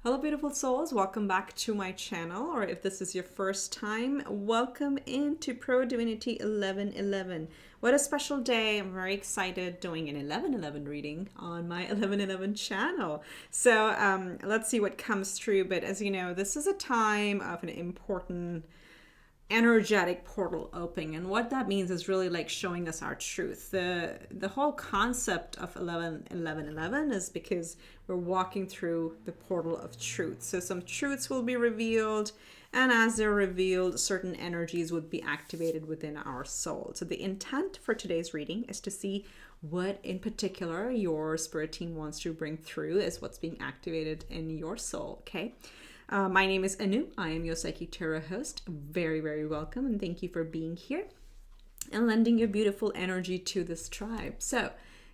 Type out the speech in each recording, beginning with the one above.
Hello, beautiful souls. Welcome back to my channel, or if this is your first time, welcome into ProDivinity 1111. What a special day. I'm very excited doing an 1111 reading on my 1111 channel. So let's see what comes through. But as you know, this is a time of an important energetic portal opening, and what that means is really like showing us our truth. The whole concept of 11 is because we're walking through the portal of truth. So some truths will be revealed, and as they're revealed, certain energies would be activated within our soul. So the intent for today's reading is to see what in particular your spirit team wants to bring through as what's being activated in your soul. Okay. My name is Anu. I am your Psychic Tarot host. Very, very welcome, and thank you for being here and lending your beautiful energy to this tribe. So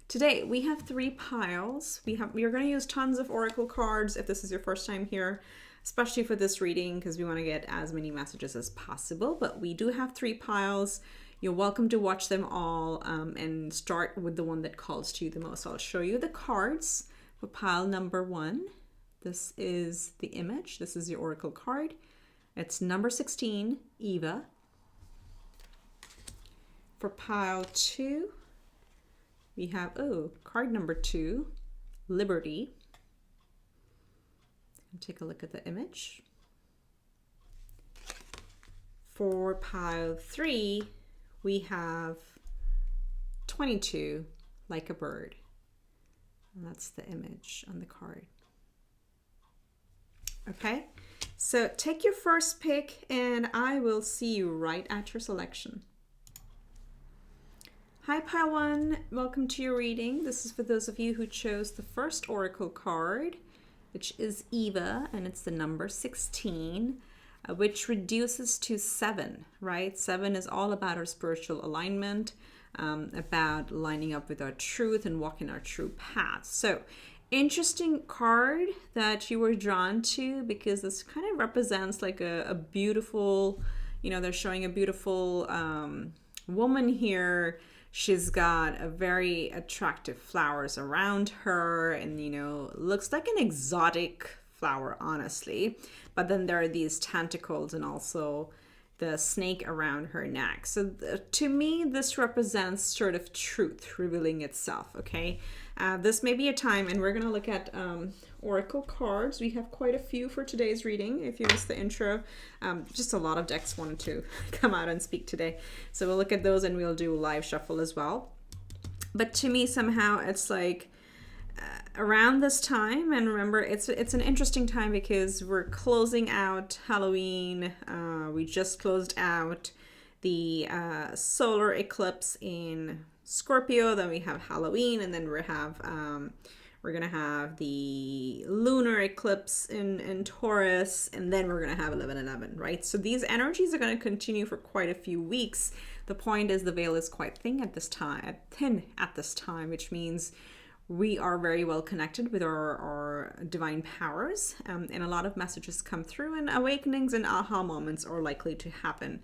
today we have 3 piles. We are going to use tons of oracle cards if this is your first time here, especially for this reading because we want to get as many messages as possible. But we do have 3 piles. You're welcome to watch them all and start with the one that calls to you the most. So I'll show you the cards for pile number 1. This is the image. This is your oracle card. It's number 16, Eva. For pile 2, we have, card number 2, Liberty. Take a look at the image. For pile 3, we have 22, Like a Bird. And that's the image on the card. Okay, so take your first pick and I will see you right at your selection. Hi Pile 1, welcome to your reading. This is for those of you who chose the first oracle card, which is Eva, and it's the number 16, which reduces to 7, right? 7 is all about our spiritual alignment, about lining up with our truth and walking our true path. So interesting card that you were drawn to because this kind of represents like a beautiful, they're showing a beautiful woman here. She's got a very attractive flowers around her and, looks like an exotic flower, honestly. But then there are these tentacles and also the snake around her neck. So to me, this represents sort of truth revealing itself, okay? This may be a time, and we're going to look at oracle cards. We have quite a few for today's reading. If you missed the intro, just a lot of decks wanted to come out and speak today. So we'll look at those and we'll do a live shuffle as well. But to me, somehow, it's like around this time, and remember, it's an interesting time because we're closing out Halloween. We just closed out the solar eclipse in Scorpio, then we have Halloween, and then we're gonna have the lunar eclipse in Taurus, and then we're gonna have 11/11, right? So these energies are gonna continue for quite a few weeks. The point is the veil is quite thin at this time, which means we are very well connected with our divine powers, and a lot of messages come through, and awakenings and aha moments are likely to happen.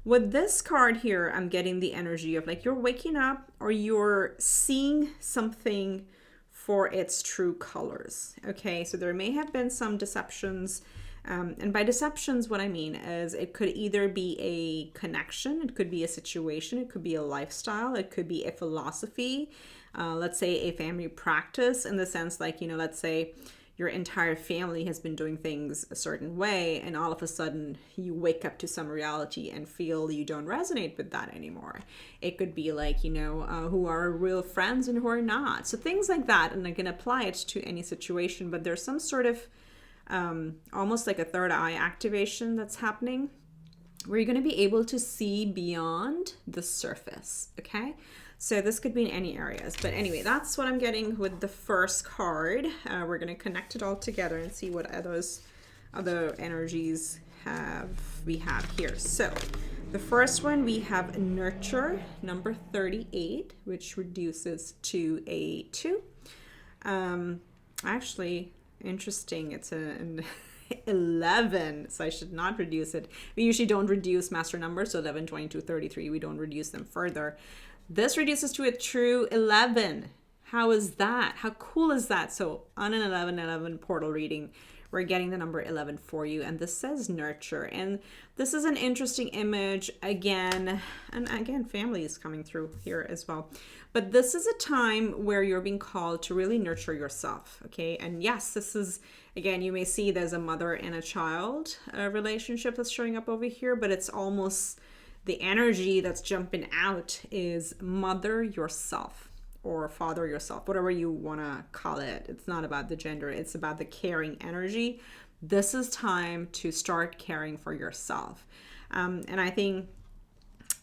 With this card here, I'm getting the energy of like you're waking up or you're seeing something for its true colors. Okay, so there may have been some deceptions. And by deceptions, what I mean is it could either be a connection, it could be a situation, it could be a lifestyle, it could be a philosophy, let's say a family practice in the sense like, let's say your entire family has been doing things a certain way and all of a sudden you wake up to some reality and feel you don't resonate with that anymore. It could be like, who are real friends and who are not. So things like that, and I can apply it to any situation, but there's some sort of almost like a third eye activation that's happening where you're going to be able to see beyond the surface, okay? So this could be in any areas. But anyway, that's what I'm getting with the first card. We're going to connect it all together and see what other energies we have here. So the first one, we have Nurture, number 38, which reduces to a 2. Actually, interesting. It's an 11, so I should not reduce it. We usually don't reduce master numbers, so 11, 22, 33. We don't reduce them further. This reduces to a true 11. How is that? How cool is that? So on an 11/11 portal reading, we're getting the number 11 for you. And this says nurture. And this is an interesting image again. And again, family is coming through here as well. But this is a time where you're being called to really nurture yourself. Okay. And yes, this is, again, you may see there's a mother and a child relationship that's showing up over here, but it's almost the energy that's jumping out is mother yourself or father yourself, whatever you want to call it. It's not about the gender, it's about the caring energy. This is time to start caring for yourself. And I think,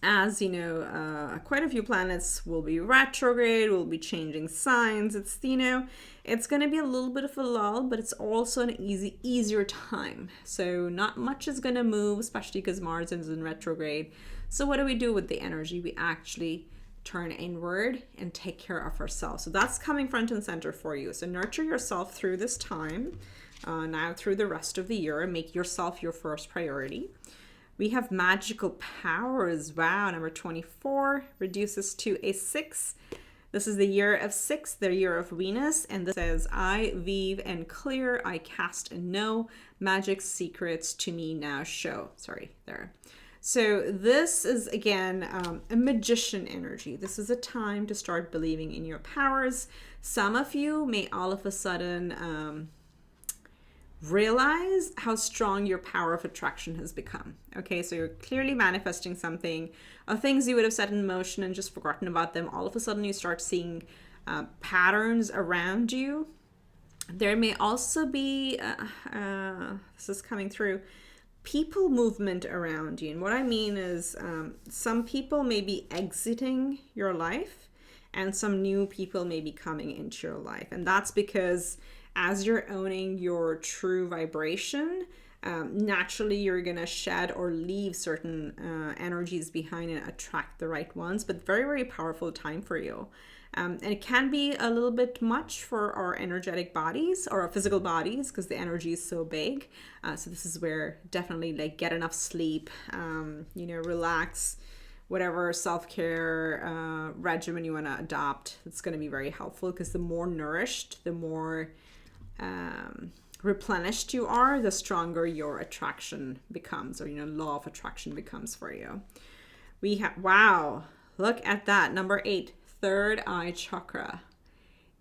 as you know, quite a few planets will be retrograde, will be changing signs. It's, you know, it's going to be a little bit of a lull, but it's also an easier time. So not much is going to move, especially because Mars is in retrograde. So what do we do with the energy? We actually turn inward and take care of ourselves. So that's coming front and center for you. So nurture yourself through this time, now through the rest of the year, and make yourself your first priority. We have magical powers. Wow, number 24 reduces to a 6. This is the year of 6, the year of Venus. And this says, I weave and clear, I cast and know, magic secrets to me now show. Sorry, there. So this is, again, a magician energy. This is a time to start believing in your powers. Some of you may all of a sudden realize how strong your power of attraction has become. Okay, so you're clearly manifesting something, things you would have set in motion and just forgotten about them. All of a sudden you start seeing patterns around you. There may also be, this is coming through, people movement around you. And what I mean is some people may be exiting your life and some new people may be coming into your life. And that's because as you're owning your true vibration, naturally you're going to shed or leave certain energies behind and attract the right ones. But very, very powerful time for you. And it can be a little bit much for our energetic bodies or our physical bodies because the energy is so big. So this is where definitely like get enough sleep, you know, relax, whatever self-care regimen you want to adopt. It's going to be very helpful because the more nourished, the more replenished you are, the stronger your attraction becomes, or, you know, law of attraction becomes for you. We have, wow, look at that. Number 8, third eye chakra.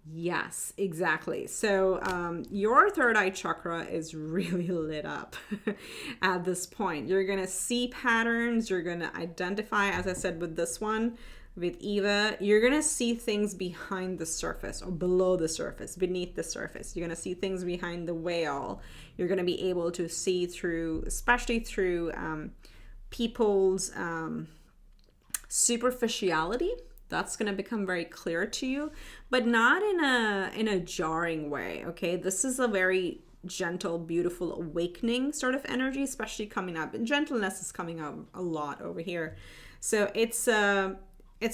Yes, exactly. So your third eye chakra is really lit up at this point. You're going to see patterns. You're going to identify, as I said with this one, with Eva, you're going to see things behind the surface or below the surface, beneath the surface. You're going to see things behind the veil. You're going to be able to see through, especially through people's superficiality. That's going to become very clear to you, but not in a jarring way. Okay, this is a very gentle, beautiful awakening sort of energy, especially coming up. And gentleness is coming up a lot over here. So it's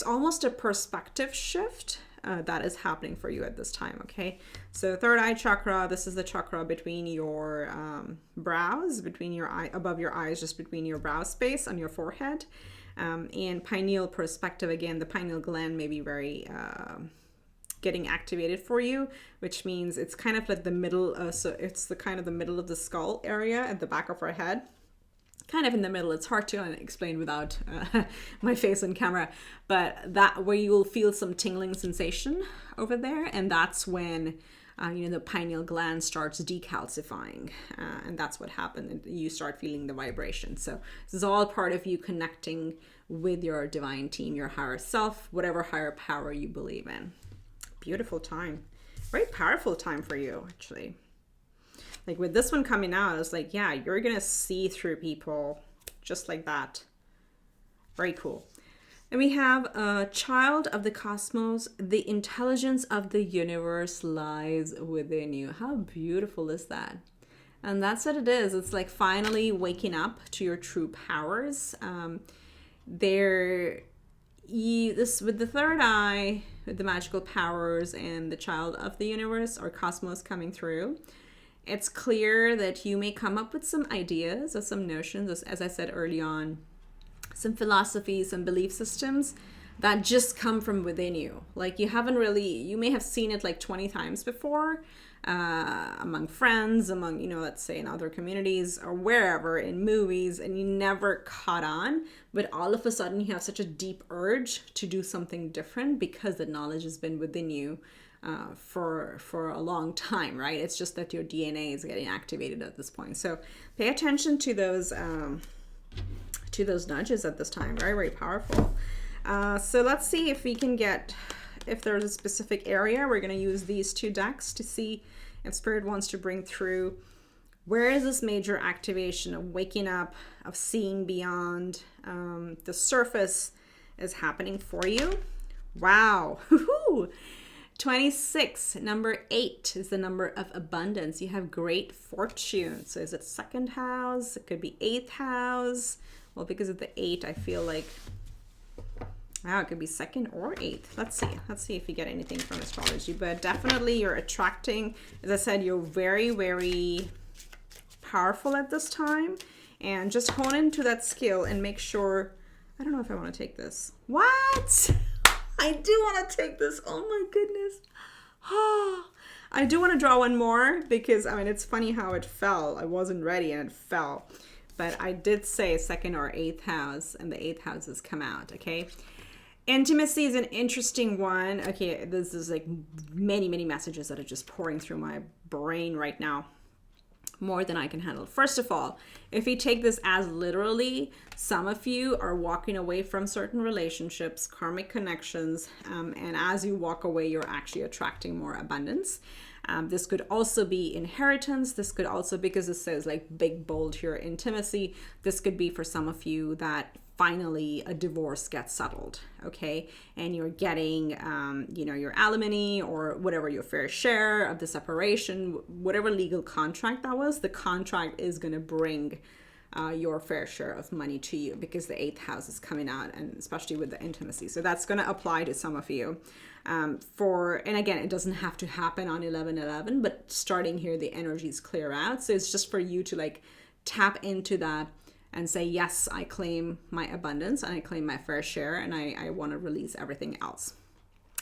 almost a perspective shift that is happening for you at this time. Okay, so third eye chakra. This is the chakra between your brows, between your eye, above your eyes, just between your brow space on your forehead. And pineal perspective, again, the pineal gland may be very getting activated for you, which means it's kind of like the middle. So it's the kind of the middle of the skull area at the back of our head, kind of in the middle. It's hard to explain without my face on camera, but that where you will feel some tingling sensation over there, and that's when you know, the pineal gland starts decalcifying, and that's what happened. You start feeling the vibration. So this is all part of you connecting with your divine team, your higher self, whatever higher power you believe in. Beautiful time. Very powerful time for you, actually. Like with this one coming out, it's like, yeah, you're going to see through people just like that. Very cool. And we have a child of the cosmos. The intelligence of the universe lies within you. How beautiful is that? And that's what it is. It's like finally waking up to your true powers. With the third eye, with the magical powers and the child of the universe or cosmos coming through, it's clear that you may come up with some ideas or some notions, as I said early on, some philosophies, some belief systems that just come from within you. Like you may have seen it like 20 times before, among friends, among, you know, let's say in other communities or wherever, in movies, and you never caught on, but all of a sudden you have such a deep urge to do something different because the knowledge has been within you for a long time, right? It's just that your DNA is getting activated at this point. So pay attention to those nudges at this time. Very, very powerful. So let's see if we can get, if there's a specific area. We're going to use these two decks to see if Spirit wants to bring through, where is this major activation of waking up, of seeing beyond the surface is happening for you. Wow. 26, number 8 is the number of abundance. You have great fortune. So is it second house? It could be 8th house. Well, because of the 8, I feel like, wow, it could be 2nd or 8th. Let's see if you get anything from astrology. But definitely you're attracting, as I said, you're very, very powerful at this time. And just hone into that skill and make sure, I don't know if I want to take this. What? I do want to take this. Oh my goodness. I do want to draw one more because, I mean, it's funny how it fell. I wasn't ready and it fell. But I did say 2nd or 8th house, and the 8th house has come out, okay? Intimacy is an interesting one. Okay, this is like many, many messages that are just pouring through my brain right now. More than I can handle. First of all, if you take this as literally, some of you are walking away from certain relationships, karmic connections, and as you walk away, you're actually attracting more abundance. This could also be inheritance. This could also, because it says like big, bold here, intimacy, this could be for some of you that finally a divorce gets settled, okay? And you're getting, you know, your alimony or whatever, your fair share of the separation, whatever legal contract that was, the contract is going to bring your fair share of money to you because the 8th house is coming out, and especially with the intimacy. So that's going to apply to some of you. And again, it doesn't have to happen on 11/11, but starting here, the energies clear out. So it's just for you to like tap into that and say, yes, I claim my abundance and I claim my fair share, and I want to release everything else.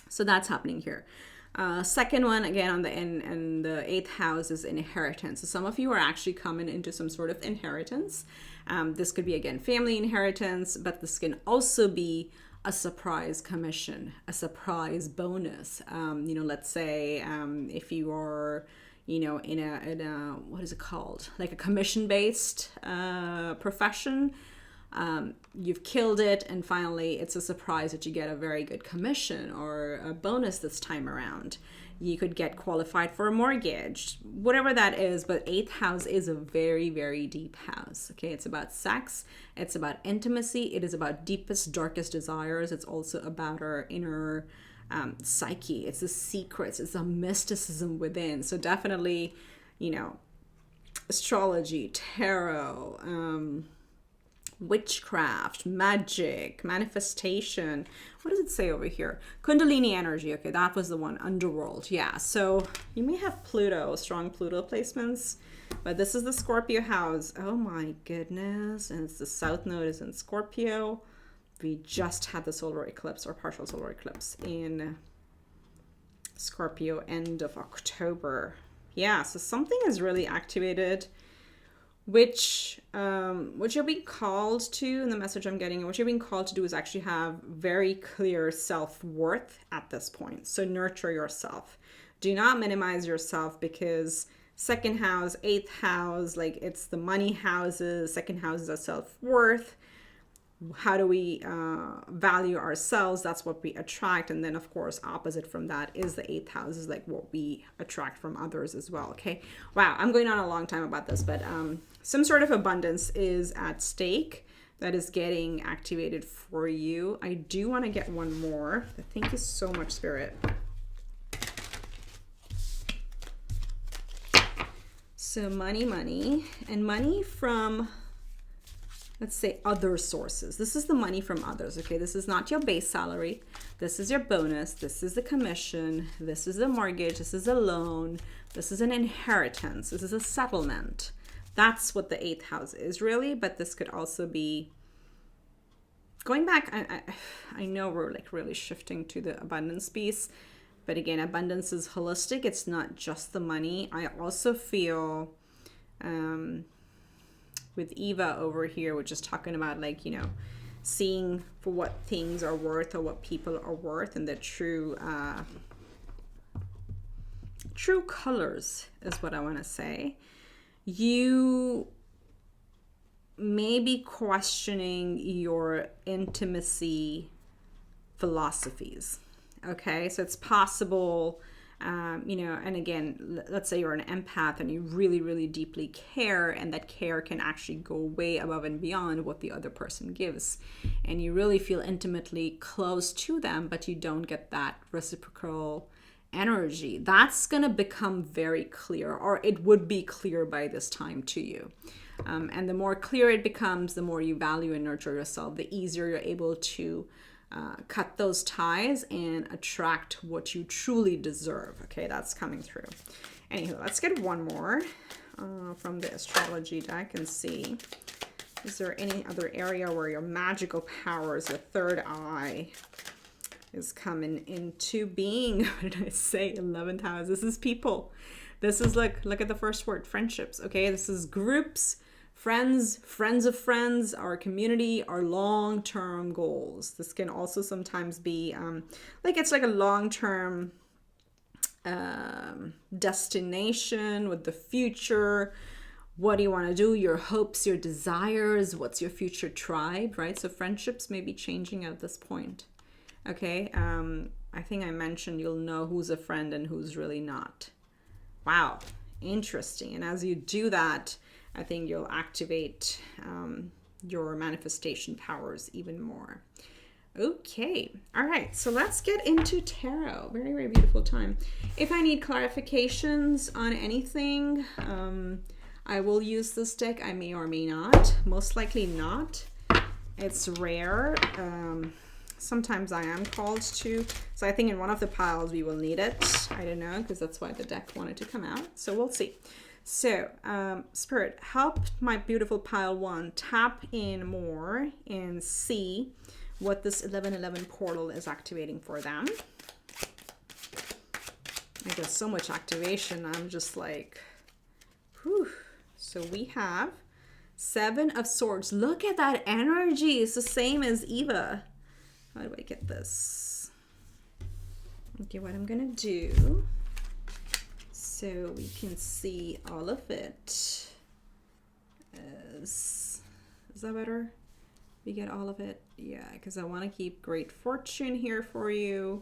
So that's happening here. Second one, again, on the in the 8th house is inheritance. So some of you are actually coming into some sort of inheritance. This could be, again, family inheritance, but this can also be a surprise commission, a surprise bonus. You know, let's say if you are, you know, in a what is it called? Like a commission-based profession. You've killed it, and finally it's a surprise that you get a very good commission or a bonus this time around. You could get qualified for a mortgage, whatever that is, but 8th house is a very, very deep house. Okay, it's about sex, it's about intimacy, it is about deepest, darkest desires. It's also about our inner psyche. It's the secrets, it's the mysticism within. So definitely, you know, astrology, tarot, witchcraft, magic, manifestation. What does it say over here? Kundalini energy. Okay, that was the one. Underworld. Yeah, so you may have Pluto, strong Pluto placements, but this is the Scorpio house. Oh my goodness. And it's the South Node is in Scorpio. We just had the solar eclipse or partial solar eclipse in Scorpio end of October. Yeah, so something is really activated, which you're being called to, and the message I'm getting, what you're being called to do is actually have very clear self-worth at this point. So nurture yourself. Do not minimize yourself, because 2nd house, 8th house, like it's the money houses. 2nd house is a self-worth. How do we value ourselves? That's what we attract. And then, of course, opposite from that is the 8th house, is like what we attract from others as well. Okay. Wow. I'm going on a long time about this, but some sort of abundance is at stake that is getting activated for you. I do want to get one more. Thank you so much, Spirit. So money, and money from, let's say, other sources. This is the money from others, okay? This is not your base salary. This is your bonus. This is the commission. This is a mortgage. This is a loan. This is an inheritance. This is a settlement. That's what the 8th house is really, but this could also be going back. I know we're like really shifting to the abundance piece, But again, abundance is holistic. It's not just the money. I also feel with Eva over here, which is talking about like, you know, seeing for what things are worth or what people are worth, and the true colors is what I want to say. You may be questioning your intimacy philosophies. Okay, so it's possible, you know, and again, let's say you're an empath and you really, really deeply care, and that care can actually go way above and beyond what the other person gives. And you really feel intimately close to them, but you don't get that reciprocal energy. That's going to become very clear, or it would be clear by this time to you. And the more clear it becomes, the more you value and nurture yourself, the easier you're able to cut those ties and attract what you truly deserve. Okay, that's coming through. Anywho, let's get one more from the astrology deck and see, is there any other area where your magical powers, your third eye, is coming into being? What did I say? 11th house. This is people. This is like, look at the first word, friendships. Okay, this is groups, friends, friends of friends, our community, our long-term goals. This can also sometimes be like it's like a long-term destination with the future. What do you want to do? Your hopes, your desires. What's your future tribe, right? So friendships may be changing at this point. Okay, I think I mentioned you'll know who's a friend and who's really not. Wow, interesting. And as you do that, I think you'll activate your manifestation powers even more. Okay, all right, so let's get into tarot. Very, very beautiful time. If I need clarifications on anything, I will use this deck. I may or may not. Most likely not. It's rare. Sometimes I am called to. So I think in one of the piles we will need it. I don't know, because that's why the deck wanted to come out. So we'll see. So, Spirit, help my beautiful pile one tap in more and see what this 1111 portal is activating for them. There's so much activation. I'm just like, whew. So we have 7 of Swords. Look at that energy. It's the same as Eva. How do I get this? Okay, what I'm gonna do, so we can see all of it. Is that better? We get all of it? Yeah, because I want to keep great fortune here for you.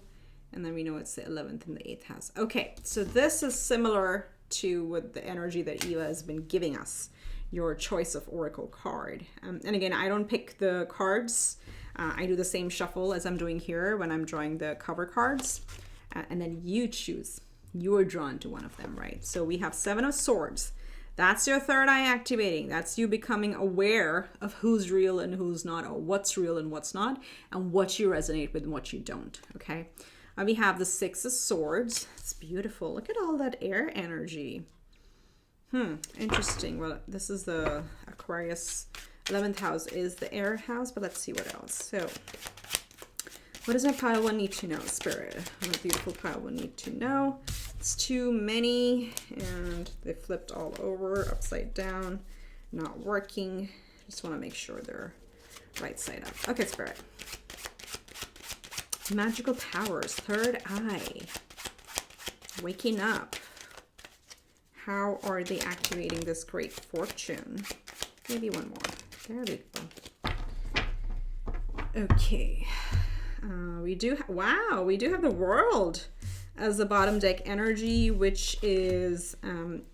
And then we know it's the 11th and the 8th house. Okay, so this is similar to what the energy that Eva has been giving us, your choice of oracle card. And again, I don't pick the cards. I do the same shuffle as I'm doing here when I'm drawing the cover cards. And then you choose. You're drawn to one of them, right? So we have 7 of Swords. That's your third eye activating. That's you becoming aware of who's real and who's not, or what's real and what's not, and what you resonate with and what you don't, okay? We have the 6 of Swords. It's beautiful. Look at all that air energy. Interesting. Well, this is the Aquarius. 11th house is the air house, but let's see what else. So, what does my pile one need to know, Spirit? My beautiful pile one need to know. It's too many, and they flipped all over, upside down, not working. Just want to make sure they're right side up. Okay, Spirit. Magical powers, third eye. Waking up. How are they activating this great fortune? Maybe one more. There we go. Okay. We do have the World as the bottom deck energy, which is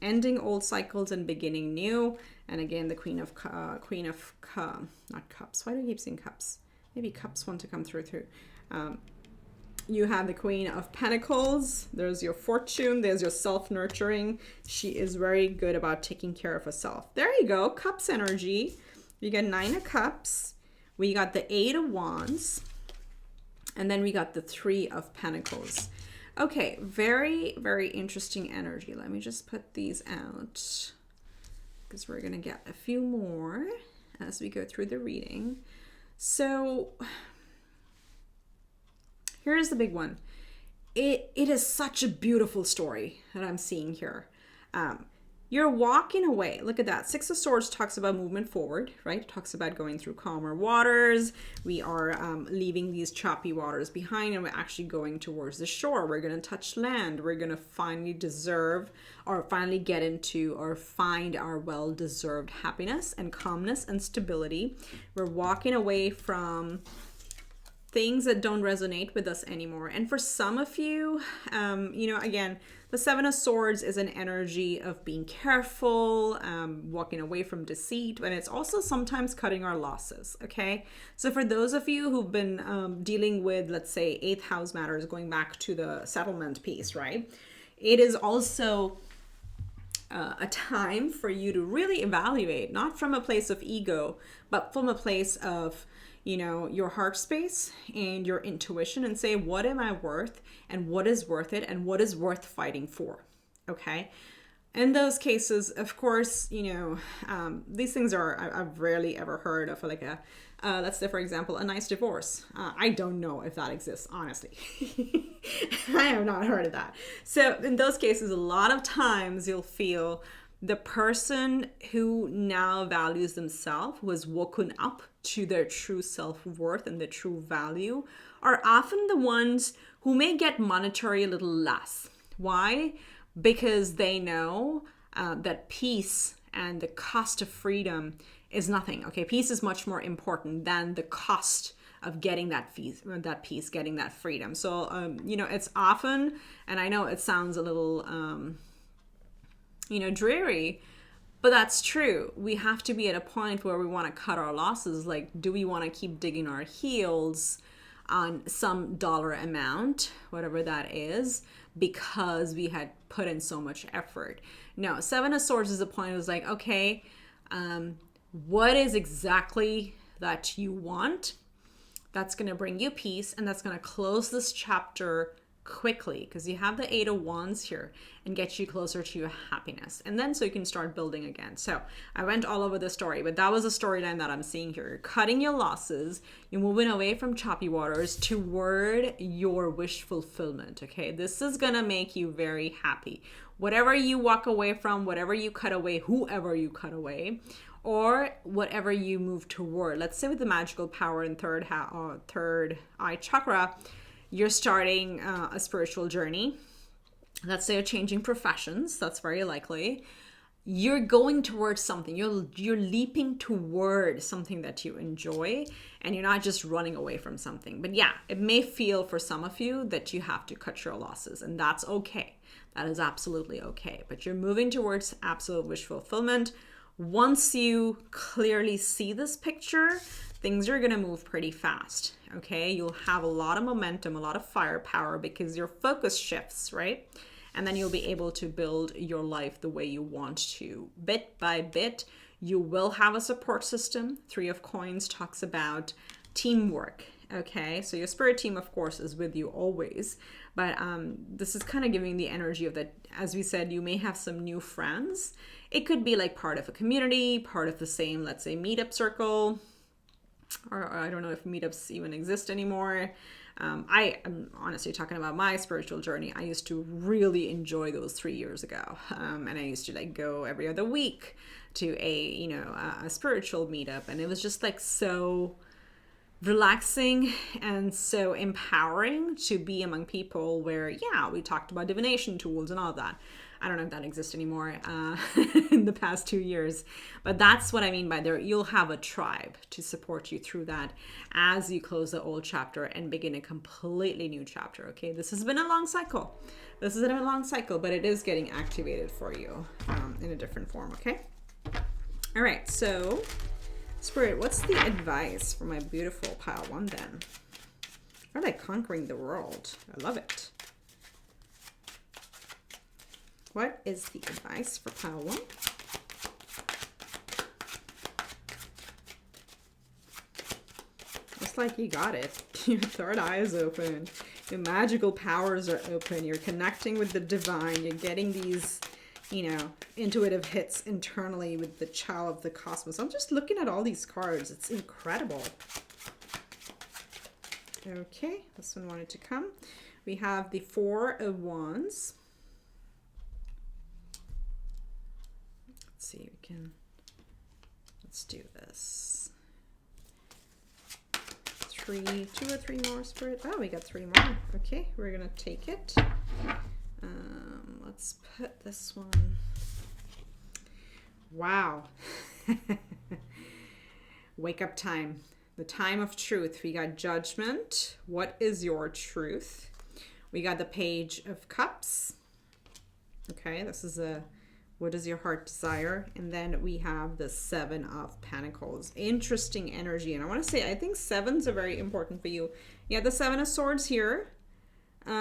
ending old cycles and beginning new. And again, the Queen of not Cups. Why do I keep saying Cups? Maybe Cups want to come through. You have the Queen of Pentacles. There's your fortune. There's your self-nurturing. She is very good about taking care of herself. There you go. Cups energy. You got 9 of Cups. We got the 8 of Wands. And then we got the 3 of Pentacles. Okay, very, very interesting energy. Let me just put these out, because we're going to get a few more as we go through the reading. So here's the big one. it is such a beautiful story that I'm seeing here. You're walking away. Look at that. Six of Swords talks about movement forward, right? It talks about going through calmer waters. We are leaving these choppy waters behind, and we're actually going towards the shore. We're going to touch land. We're going to finally deserve or finally get into or find our well-deserved happiness and calmness and stability. We're walking away from things that don't resonate with us anymore. And for some of you, again, the Seven of Swords is an energy of being careful, walking away from deceit, and it's also sometimes cutting our losses, okay? So for those of you who've been dealing with, let's say, 8th house matters, going back to the settlement piece, right? It is also a time for you to really evaluate, not from a place of ego, but from a place of your heart space and your intuition, and say, what am I worth, and what is worth it, and what is worth fighting for? Okay. In those cases, of course, these things I've rarely ever heard of like let's say, for example, a nice divorce. I don't know if that exists, honestly. I have not heard of that. So in those cases, a lot of times you'll feel the person who now values themselves, who has woken up to their true self-worth and their true value, are often the ones who may get monetary a little less. Why? Because they know that peace and the cost of freedom is nothing. Okay, peace is much more important than the cost of getting that peace, getting that freedom. So, it's often, and I know it sounds a little dreary, but that's true. We have to be at a point where we want to cut our losses. Like, do we want to keep digging our heels on some dollar amount, whatever that is, because we had put in so much effort? No, Seven of Swords is a point. It was like, okay, what is exactly that you want that's going to bring you peace, and that's going to close this chapter quickly, because you have the Eight of Wands here, and get you closer to your happiness, and then so you can start building again. So I went all over the story, but that was a storyline that I'm seeing here. You're cutting your losses, you're moving away from choppy waters toward your wish fulfillment. Okay, this is gonna make you very happy. Whatever you walk away from, whatever you cut away, whoever you cut away, or whatever you move toward. Let's say with the magical power in third eye chakra, you're starting a spiritual journey. Let's say you're changing professions. That's very likely. You're going towards something. You're leaping toward something that you enjoy, and you're not just running away from something. But yeah, it may feel for some of you that you have to cut your losses, and that's okay. That is absolutely okay. But you're moving towards absolute wish fulfillment. Once you clearly see this picture, things are going to move pretty fast. Okay, you'll have a lot of momentum, a lot of firepower, because your focus shifts, right? And then you'll be able to build your life the way you want to, bit by bit. You will have a support system. Three of Coins talks about teamwork. Okay, so your spirit team, of course, is with you always, but this is kind of giving the energy of that. As we said, you may have some new friends. It could be like part of a community, part of the same, let's say, meetup circle, or I don't know if meetups even exist anymore. I am honestly talking about my spiritual journey. I used to really enjoy those 3 years ago, and I used to like go every other week to a spiritual meetup, and it was just like so relaxing and so empowering to be among people where, yeah, we talked about divination tools and all that. I don't know if that exists anymore in the past 2 years, but that's what I mean by there. You'll have a tribe to support you through that as you close the old chapter and begin a completely new chapter. Okay, this has been a long cycle. But it is getting activated for you in a different form. Okay. All right. So, Spirit, what's the advice for my beautiful pile one then? Are they conquering the world? I love it. What is the advice for pile one? Looks like you got it. Your third eye is open. Your magical powers are open. You're connecting with the divine. You're getting these, intuitive hits internally with the child of the cosmos. I'm just looking at all these cards. It's incredible. Okay, this one wanted to come. we have the Four of Wands. Let's see, let's do this. 2 or 3 more, Spirit. Oh, we got 3 more. Okay, we're gonna take it. Let's put this one. Wow. Wake up time. The time of truth. We got Judgment. What is your truth? We got the Page of Cups. Okay, this is what does your heart desire? And then we have the Seven of Pentacles. Interesting energy. And I want to say, I think sevens are very important for you. Yeah, the Seven of Swords here. Where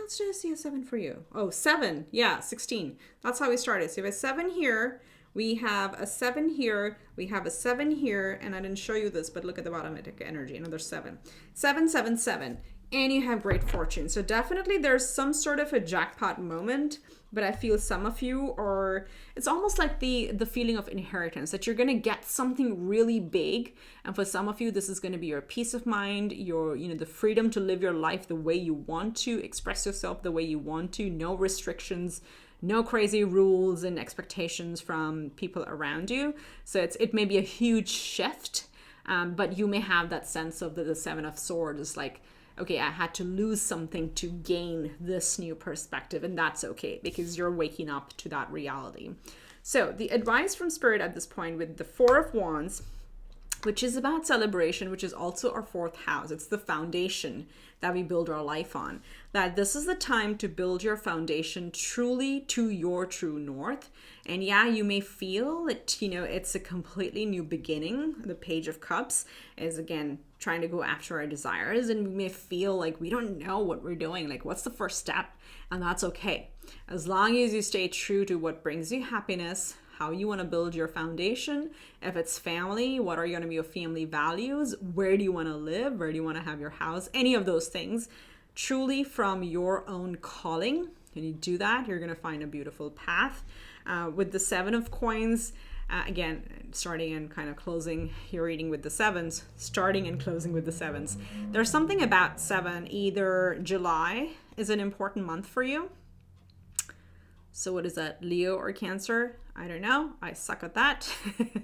else did I see a 7 for you? Oh, 7. Yeah, 16. That's how we started. So we have a 7 here. We have a 7 here. We have a 7 here. And I didn't show you this, but look at the bottom of the energy. Another 7. 7, 7, 7. And you have great fortune. So definitely there's some sort of a jackpot moment, but I feel some of you are, it's almost like the feeling of inheritance, that you're going to get something really big. And for some of you, this is going to be your peace of mind, your, the freedom to live your life the way you want to, express yourself the way you want to, no restrictions, no crazy rules and expectations from people around you. So it may be a huge shift, but you may have that sense of the Seven of Swords is like, okay, I had to lose something to gain this new perspective, and that's okay because you're waking up to that reality. So the advice from Spirit at this point with the Four of Wands, which is about celebration, which is also our 4th house. It's the foundation that we build our life on. That this is the time to build your foundation truly to your true north. And yeah, you may feel that, it's a completely new beginning. The Page of Cups is, again, trying to go after our desires. And we may feel like we don't know what we're doing. Like, what's the first step? And that's okay. As long as you stay true to what brings you happiness, how you want to build your foundation. If it's family, what are going to be your family values? Where do you want to live? Where do you want to have your house? Any of those things, truly from your own calling. When you do that, you're going to find a beautiful path. With the 7 of Coins, again, starting and kind of closing your reading with the 7s, starting and closing with the 7s. There's something about 7, either July is an important month for you. So what is that, Leo or Cancer? I don't know. I suck at that.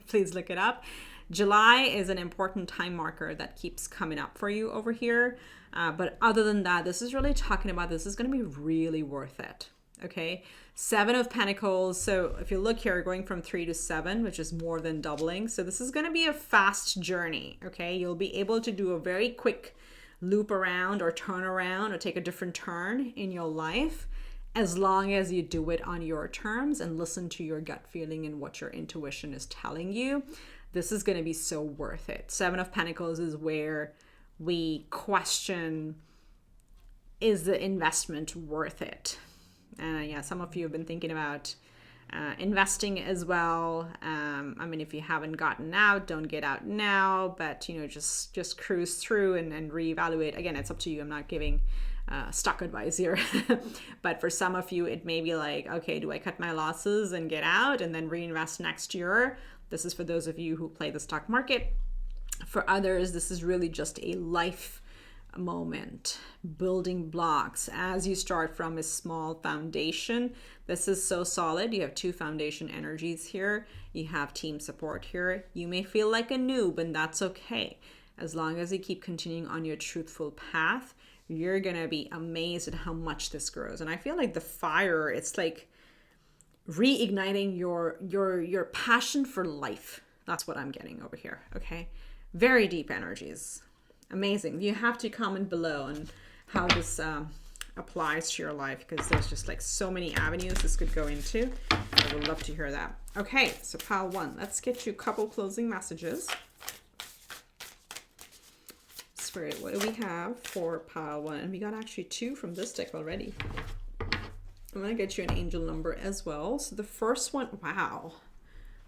Please look it up. July is an important time marker that keeps coming up for you over here. But other than that, this is really talking about this is going to be really worth it. Okay. 7 of Pentacles. So if you look here, going from 3 to 7, which is more than doubling. So this is going to be a fast journey. Okay. You'll be able to do a very quick loop around or turn around or take a different turn in your life, as long as you do it on your terms and listen to your gut feeling and what your intuition is telling you. This is going to be so worth it. 7 of Pentacles is where we question, is the investment worth it? Yeah, some of you have been thinking about investing as well. I mean, if you haven't gotten out, don't get out now, but just cruise through and reevaluate. Again, it's up to you. I'm not giving stock advice here. But for some of you, it may be like, okay, do I cut my losses and get out and then reinvest next year? This is for those of you who play the stock market. For others, this is really just a life moment, building blocks as you start from a small foundation. This is so solid. You have 2 foundation energies here. You have team support here. You may feel like a noob, and that's okay. As long as you keep continuing on your truthful path, you're gonna be amazed at how much this grows. And I feel like the fire, it's like reigniting your passion for life. That's what I'm getting over here. Okay, very deep energies. Amazing. You have to comment below on how this applies to your life, because there's just like so many avenues this could go into. I would love to hear that. Okay, so pile 1, let's get you a couple closing messages. Spirit, what do we have for pile 1? And we got actually 2 from this deck already. I'm going to get you an angel number as well. So the first one, wow.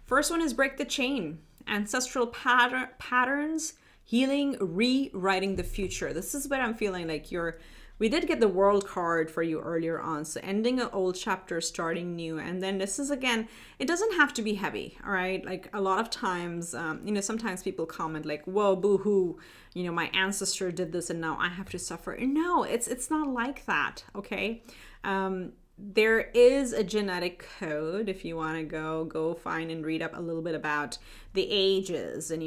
First one is break the chain. Ancestral patterns, healing, rewriting the future. This is what I'm feeling like. You're We did get the world card for you earlier on. So ending an old chapter, starting new. And then this is, again, it doesn't have to be heavy, all right? Like a lot of times, sometimes people comment like, whoa, boo-hoo, my ancestor did this and now I have to suffer. No, it's not like that, okay? There is a genetic code if you want to go find and read up a little bit about the ages and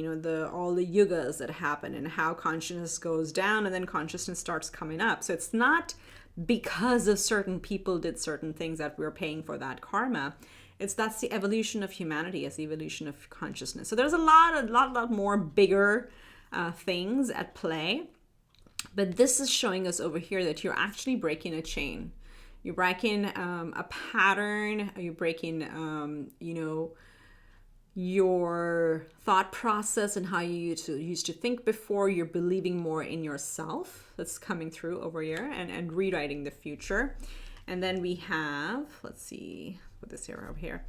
all the yugas that happen and how consciousness goes down and then consciousness starts coming up. So it's not because of certain people did certain things that we're paying for that karma. That's the evolution of humanity, as the evolution of consciousness. So there's a lot more bigger things at play, but this is showing us over here that you're actually breaking a chain. You're breaking a pattern. You're breaking, your thought process and how you used to think before. You're believing more in yourself. That's coming through over here and rewriting the future. And then we have, let's see, put this here over here.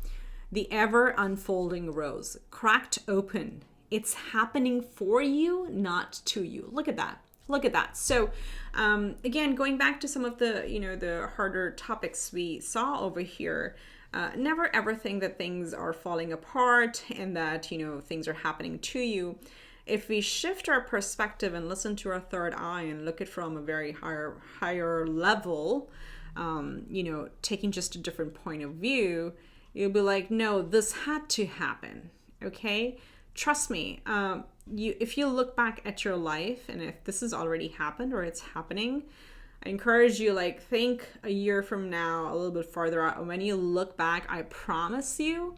The ever unfolding rose, cracked open. It's happening for you, not to you. Look at that. Look at that. So again, going back to some of the, the harder topics we saw over here, never ever think that things are falling apart and that, things are happening to you. If we shift our perspective and listen to our third eye and look at it from a very higher level, taking just a different point of view, you'll be like, no, this had to happen. Okay. Trust me. If you look back at your life and if this has already happened or it's happening, I encourage you, think a year from now, a little bit farther out. And when you look back, I promise you,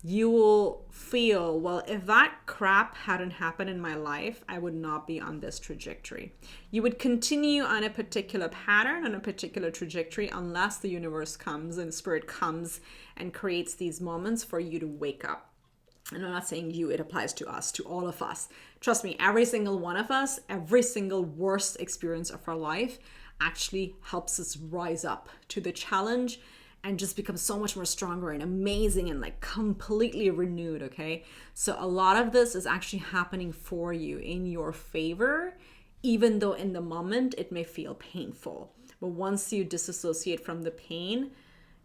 you will feel, well, if that crap hadn't happened in my life, I would not be on this trajectory. You would continue on a particular pattern, on a particular trajectory, unless the universe comes and spirit comes and creates these moments for you to wake up. And I'm not saying you, it applies to us, to all of us. Trust me, every single one of us, every single worst experience of our life actually helps us rise up to the challenge and just become so much more stronger and amazing and completely renewed, okay? So a lot of this is actually happening for you in your favor, even though in the moment it may feel painful. But once you disassociate from the pain,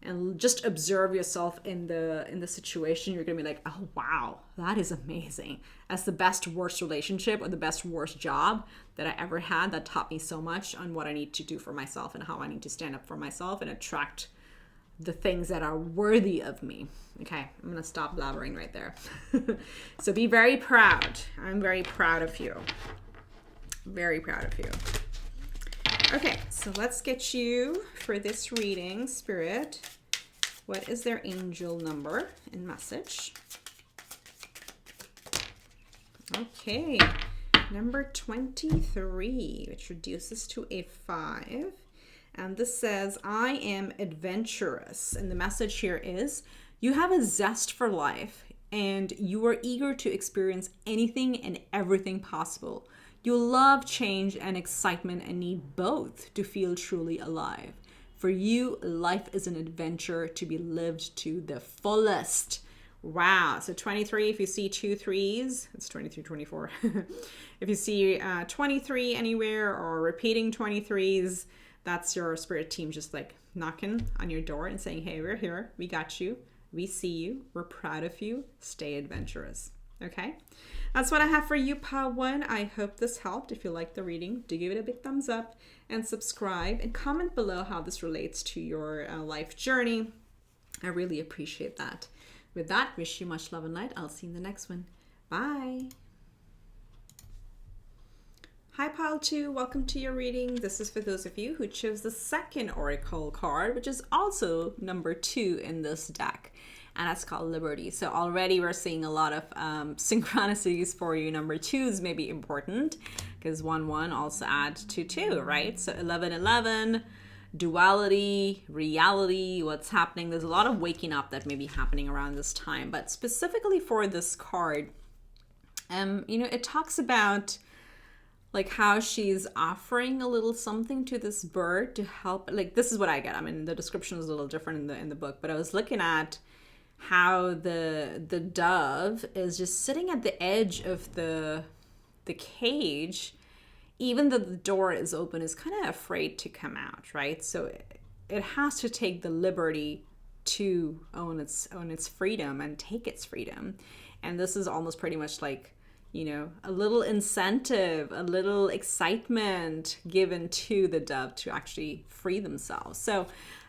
and just observe yourself in the situation, you're gonna be like, oh wow, that is amazing. That's the best worst relationship or the best worst job that I ever had. That taught me so much on what I need to do for myself and how I need to stand up for myself and attract the things that are worthy of me. Okay, I'm gonna stop blabbering right there. So be very proud. I'm very proud of you. Very proud of you. Okay, so let's get you for this reading, Spirit. What is their angel number and message? Okay, number 23, which reduces to a 5. And this says, I am adventurous. And the message here is, you have a zest for life and you are eager to experience anything and everything possible. You love change and excitement and need both to feel truly alive. For you, life is an adventure to be lived to the fullest. Wow. So 23, if you see 2 3s, it's 23, 24. If you see 23 anywhere or repeating 23s, that's your spirit team just knocking on your door and saying, hey, we're here. We got you. We see you. We're proud of you. Stay adventurous. Okay, that's what I have for you, Pile 1. I hope this helped. If you liked the reading, do give it a big thumbs up and subscribe and comment below how this relates to your life journey. I really appreciate that. With that, wish you much love and light. I'll see you in the next one. Bye. Hi, Pile 2. Welcome to your reading. This is for those of you who chose the second oracle card, which is also number 2 in this deck. And that's called Liberty. So already we're seeing a lot of synchronicities for you. Number 2s may be important because 1 1 also add to 2, right? So 11 11, duality, reality, what's happening. There's a lot of waking up that may be happening around this time. But specifically for this card, it talks about how she's offering a little something to this bird to help. This is what I get. I mean, the description is a little different in the book, but I was looking at how the dove is just sitting at the edge of the cage even though the door is open, is kind of afraid to come out, right? So it has to take the liberty to own its freedom and take its freedom. And this is almost pretty much like, you know, a little incentive, a little excitement given to the dove to actually free themselves. So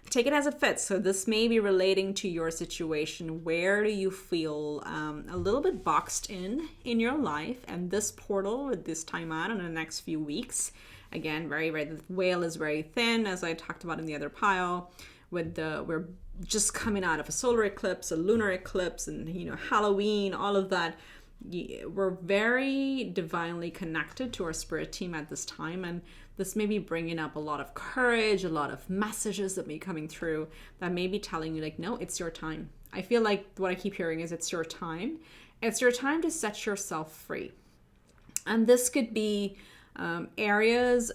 take it as it fits. So this may be relating to your situation. Where do you feel a little bit boxed in your life? And this portal with this time out in the next few weeks, again, the whale is very thin, as I talked about in the other pile. We're just coming out of a solar eclipse, a lunar eclipse, and, you know, Halloween, all of that. We're very divinely connected to our spirit team at this time, and this may be bringing up a lot of courage, a lot of messages that may be coming through that may be telling you, like, no, it's your time. I feel like what I keep hearing is it's your time. It's your time to set yourself free. And this could be areas,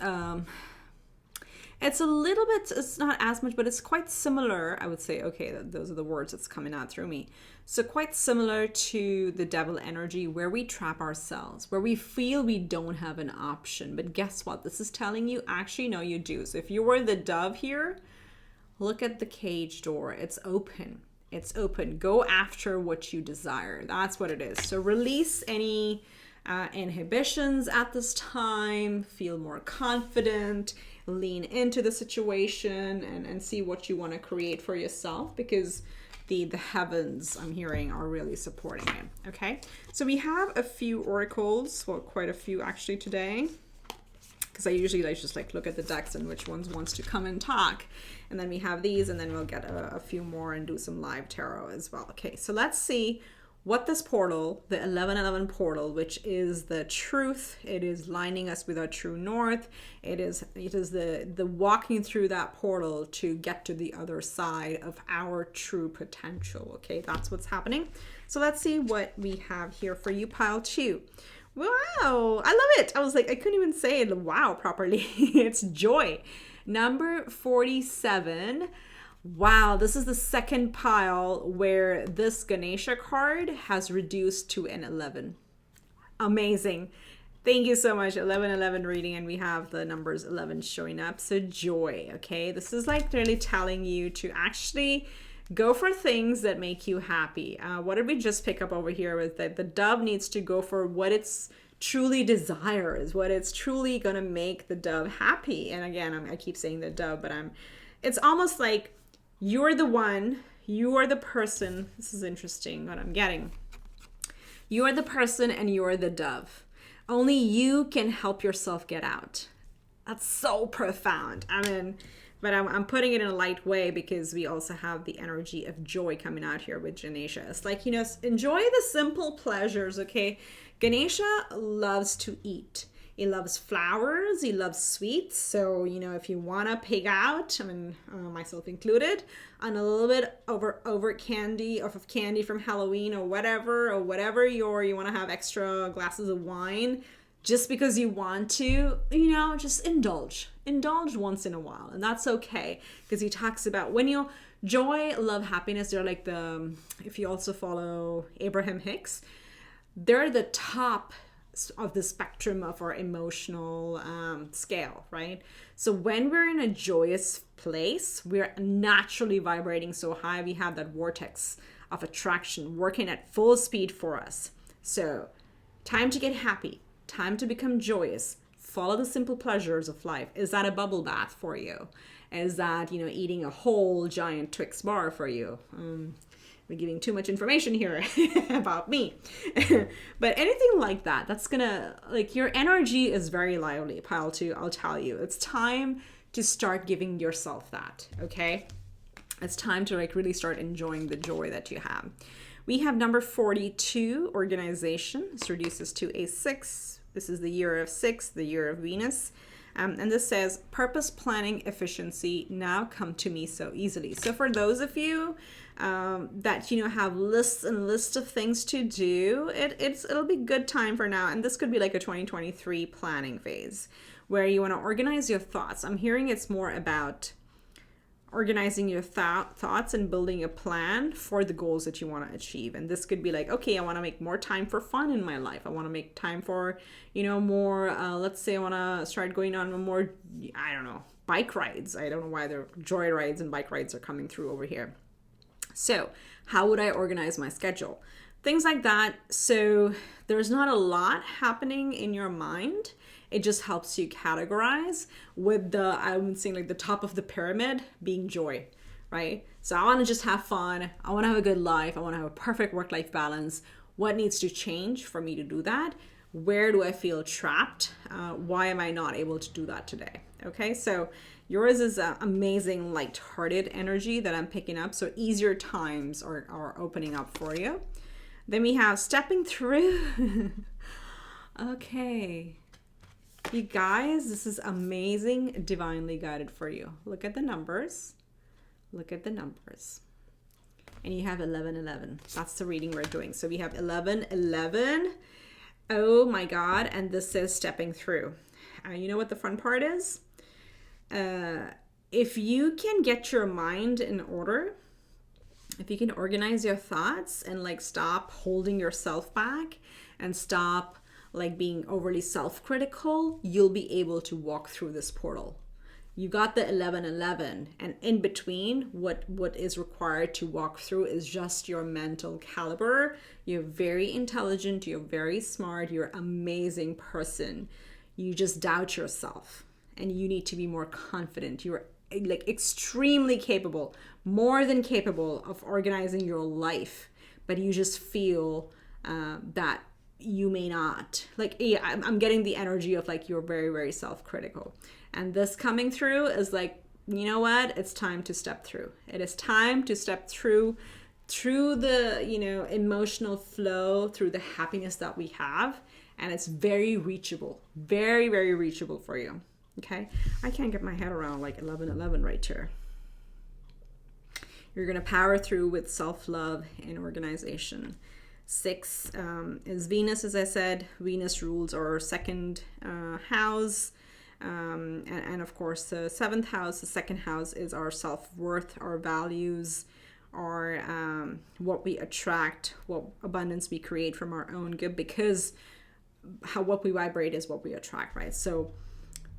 it's a little bit, it's not as much, but it's quite similar, I would say. Okay, those are the words that's coming out through me. So quite similar to the devil energy, where we trap ourselves, where we feel we don't have an option. But guess what? This is telling you, actually, no, you do. So if you were the dove here, look at the cage door. It's open. It's open. Go after what you desire. That's what it is. So release any inhibitions at this time. Feel more confident. Lean into the situation and see what you want to create for yourself, because the heavens, I'm hearing, are really supporting it. Okay, so we have a few oracles, well, quite a few actually today, because I usually just like look at the decks and which ones wants to come and talk, and then we have these, and then we'll get a few more and do some live tarot as well. Okay, so let's see what this portal, the 1111 portal, which is the truth, it is lining us with our true north. It is the walking through that portal to get to the other side of our true potential. Okay, that's what's happening. So let's see what we have here for you, pile 2. Wow, I love it. I was like, I couldn't even say it wow properly. It's joy. Number 47. Wow, this is the second pile where this Ganesha card has reduced to an 11. Amazing. Thank you so much. 1111 reading, and we have the numbers 11 showing up. So joy, okay? This is like really telling you to actually go for things that make you happy. What did we just pick up over here with that the dove needs to go for what it's truly desires, what it's truly going to make the dove happy. And again, I keep saying the dove, but it's almost like you're the one, you are the person. This is interesting what I'm getting. You are the person and you're the dove. Only you can help yourself get out. That's so profound. I mean, but I'm putting it in a light way because we also have the energy of joy coming out here with Ganesha. It's like, you know, enjoy the simple pleasures, okay? Ganesha loves to eat. He loves flowers. He loves sweets. So, you know, if you want to pig out, I mean, myself included, on a little bit over candy, of candy from Halloween or whatever you want to have extra glasses of wine just because you want to, you know, just indulge once in a while. And that's okay, because he talks about when you joy, love, happiness, they're like if you also follow Abraham Hicks, they're the top of the spectrum of our emotional scale, right? So when we're in a joyous place, we're naturally vibrating so high. We have that vortex of attraction working at full speed for us. So time to get happy, time to become joyous. Follow the simple pleasures of life. Is that a bubble bath for you? Is that, you know, eating a whole giant Twix bar for you? We're giving too much information here about me. But anything like that, that's gonna, like, your energy is very lively, pile 2, I'll tell you. It's time to start giving yourself that, okay? It's time to like really start enjoying the joy that you have. We have number 42, organization. This reduces to a 6. This is the year of 6, the year of Venus. And this says, purpose, planning, efficiency now come to me so easily. So for those of you that, you know, have lists and lists of things to do, it'll be good time for now. And this could be like a 2023 planning phase where you want to organize your thoughts. I'm hearing it's more about organizing your thoughts and building a plan for the goals that you want to achieve. And this could be like, okay, I want to make more time for fun in my life. I want to make time for, more, let's say I want to start going on more, I don't know, bike rides. I don't know why the joy rides and bike rides are coming through over here. So how would I organize my schedule? Things like that. So there's not a lot happening in your mind. It just helps you categorize with I'm saying like the top of the pyramid being joy, right? So I want to just have fun. I want to have a good life. I want to have a perfect work-life balance. What needs to change for me to do that? Where do I feel trapped? Why am I not able to do that today? Okay, so yours is an amazing light-hearted energy that I'm picking up. So easier times are opening up for you. Then we have stepping through. Okay. You guys, this is amazing, divinely guided for you. Look at the numbers. Look at the numbers. And you have 1111. That's the reading we're doing. So we have 1111. Oh my God. And this says stepping through. You know what the fun part is? If you can get your mind in order, if you can organize your thoughts and stop holding yourself back and stop being overly self-critical, you'll be able to walk through this portal. You got the 1111, and in between, what is required to walk through is just your mental caliber. You're very intelligent, you're very smart, you're an amazing person. You just doubt yourself, and you need to be more confident. You're extremely capable, more than capable of organizing your life, but you just feel that you may not. I'm getting the energy of you're very, very self-critical. And this coming through is you know what? It's time to step through. It is time to step through the, emotional flow, through the happiness that we have. And it's very reachable, very, very reachable for you. Okay. I can't get my head around 1111 right here. You're going to power through with self-love and organization. 6 is Venus, as I said. Venus rules our second house. And of course, the 7th house, the second house, is our self-worth, our values, our what we attract, what abundance we create from our own good, because what we vibrate is what we attract, right? So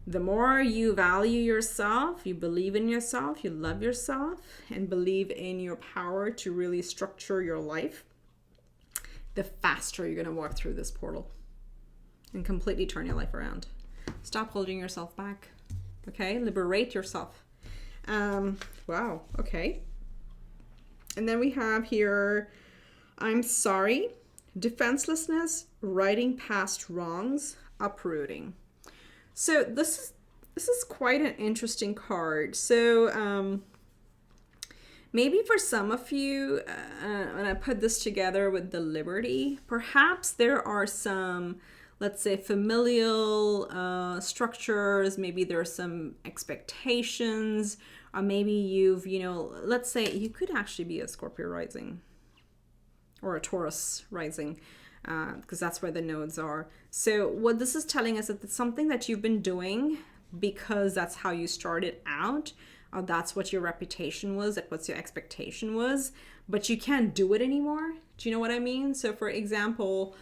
the more you value yourself, you believe in yourself, you love yourself, and believe in your power to really structure your life, the faster you're going to walk through this portal and completely turn your life around. Stop holding yourself back. Okay? Liberate yourself. Wow. Okay. And then we have here, I'm sorry, defenselessness, righting past wrongs, uprooting. So this is quite an interesting card. So maybe for some of you, when I put this together with the Liberty, perhaps there are some, let's say, familial structures. Maybe there are some expectations, or maybe you've, let's say you could actually be a Scorpio rising or a Taurus rising, because that's where the nodes are. So what this is telling us is that it's something that you've been doing because that's how you started out. That's what your reputation was, that's what your expectation was, but you can't do it anymore. Do you know what I mean? So for example,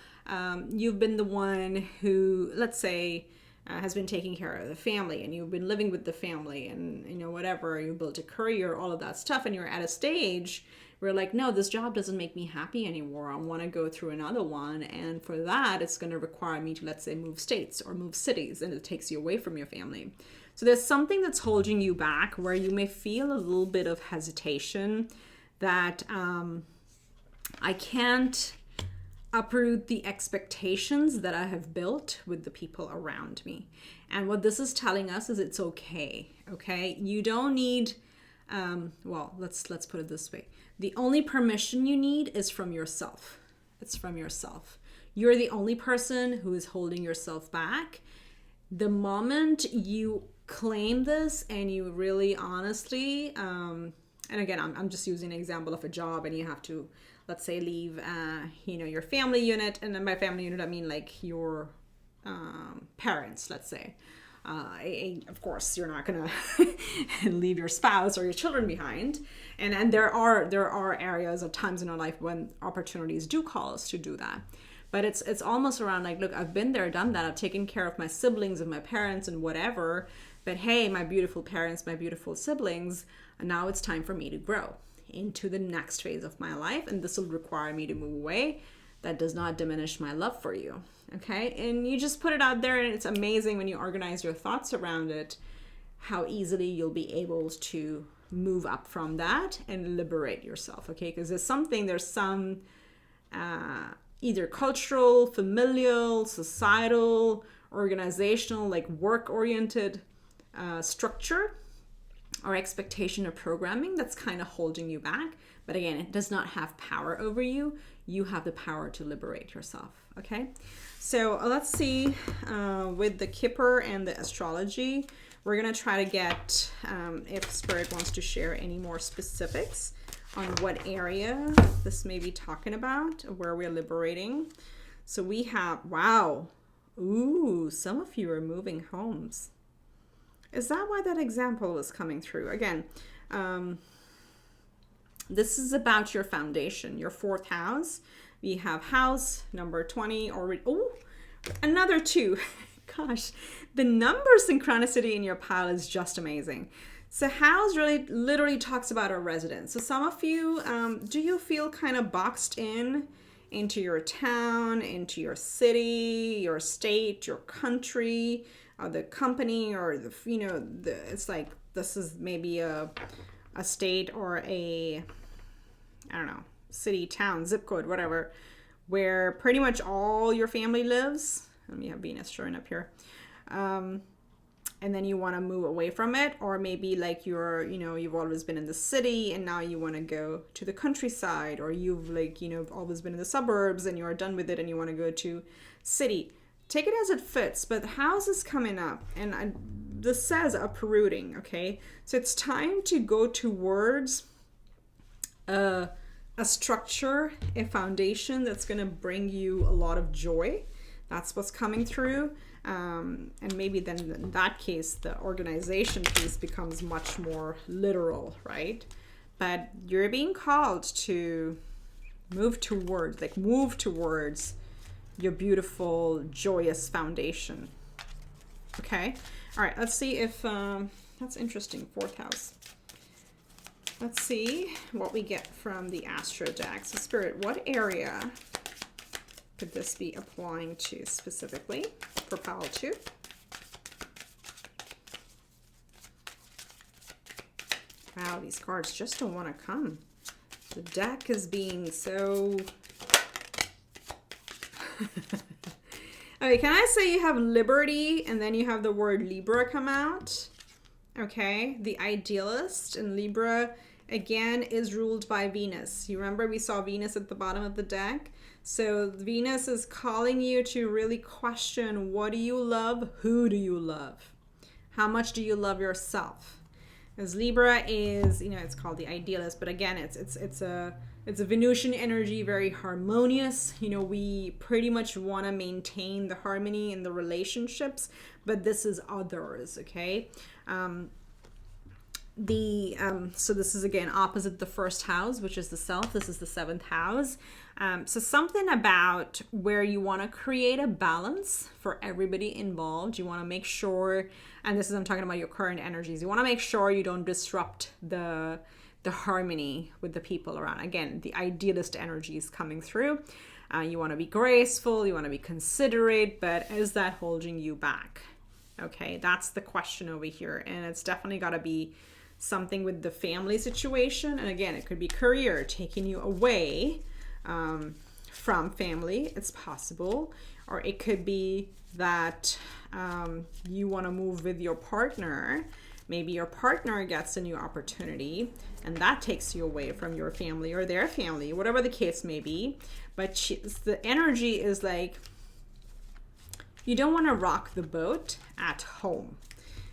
you've been the one who, let's say, has been taking care of the family, and you've been living with the family, and whatever, you built a career, all of that stuff, and you're at a stage where no, this job doesn't make me happy anymore. I want to go through another one, and for that, it's going to require me to, let's say, move states or move cities, and it takes you away from your family. So there's something that's holding you back, where you may feel a little bit of hesitation that I can't uproot the expectations that I have built with the people around me. And what this is telling us is it's okay. Okay, you don't need. Well, let's put it this way. The only permission you need is from yourself. It's from yourself. You're the only person who is holding yourself back. The moment you claim this and you really honestly, and again, I'm just using an example of a job, and you have to, let's say, leave, your family unit, and then by family unit, I mean your parents, let's say. Of course, you're not gonna leave your spouse or your children behind, and there are areas or times in our life when opportunities do call us to do that. But it's almost around like, look, I've been there, done that. I've taken care of my siblings and my parents and whatever. But hey, my beautiful parents, my beautiful siblings, and now it's time for me to grow into the next phase of my life, and this will require me to move away. That does not diminish my love for you. Okay, and you just put it out there, and it's amazing when you organize your thoughts around it, how easily you'll be able to move up from that and liberate yourself. Okay, because there's some either cultural, familial, societal, organizational, like work-oriented structure or expectation or programming that's kind of holding you back. But again, it does not have power over you. You have the power to liberate yourself. Okay, so let's see with the Kippur and the astrology, we're gonna try to get if Spirit wants to share any more specifics on what area this may be talking about, where we're liberating. So we have, wow, ooh, some of you are moving homes. Is that why that example was coming through? Again, this is about your foundation, your fourth house. We have house number 20 already. Oh, another 2. Gosh, the number synchronicity in your pile is just amazing. So house really literally talks about a residence. So some of you, do you feel kind of boxed into your town, into your city, your state, your country, or the company, or it's like this is maybe a state or a, I don't know, city, town, zip code, whatever, where pretty much all your family lives. Let me have Venus showing up here. And then you want to move away from it, or maybe like you've always been in the city and now you want to go to the countryside, or you've always been in the suburbs and you're done with it and you want to go to city. Take it as it fits, but the house is coming up, and this says uprooting, okay? So it's time to go towards a structure, a foundation that's going to bring you a lot of joy. That's what's coming through. And maybe then in that case, the organization piece becomes much more literal, right? But you're being called to move towards your beautiful, joyous foundation. Okay. All right. Let's see if, that's interesting. Fourth house. Let's see what we get from the Astro deck. So Spirit, what area could this be applying to specifically for pile 2? Wow, these cards just don't want to come. The deck is being so... Okay, can I say you have liberty and then you have the word Libra come out? Okay, the idealist in Libra, again, is ruled by Venus. You remember we saw Venus at the bottom of the deck? So Venus is calling you to really question, what do you love? Who do you love? How much do you love yourself? As Libra is, it's called the idealist, but again, it's a Venusian energy, very harmonious. We pretty much want to maintain the harmony in the relationships, but this is others, okay? So this is again opposite the first house, which is the self. This is the 7th house. So something about where you want to create a balance for everybody involved. You want to make sure, and this is, I'm talking about your current energies. You want to make sure you don't disrupt the harmony with the people around. Again, the idealist energy is coming through. You want to be graceful, you want to be considerate, but is that holding you back? Okay, that's the question over here. And it's definitely got to be something with the family situation. And again, it could be career, taking you away from family. It's possible. Or it could be that you want to move with your partner. Maybe your partner gets a new opportunity and that takes you away from your family or their family, whatever the case may be. But the energy is like, you don't want to rock the boat at home.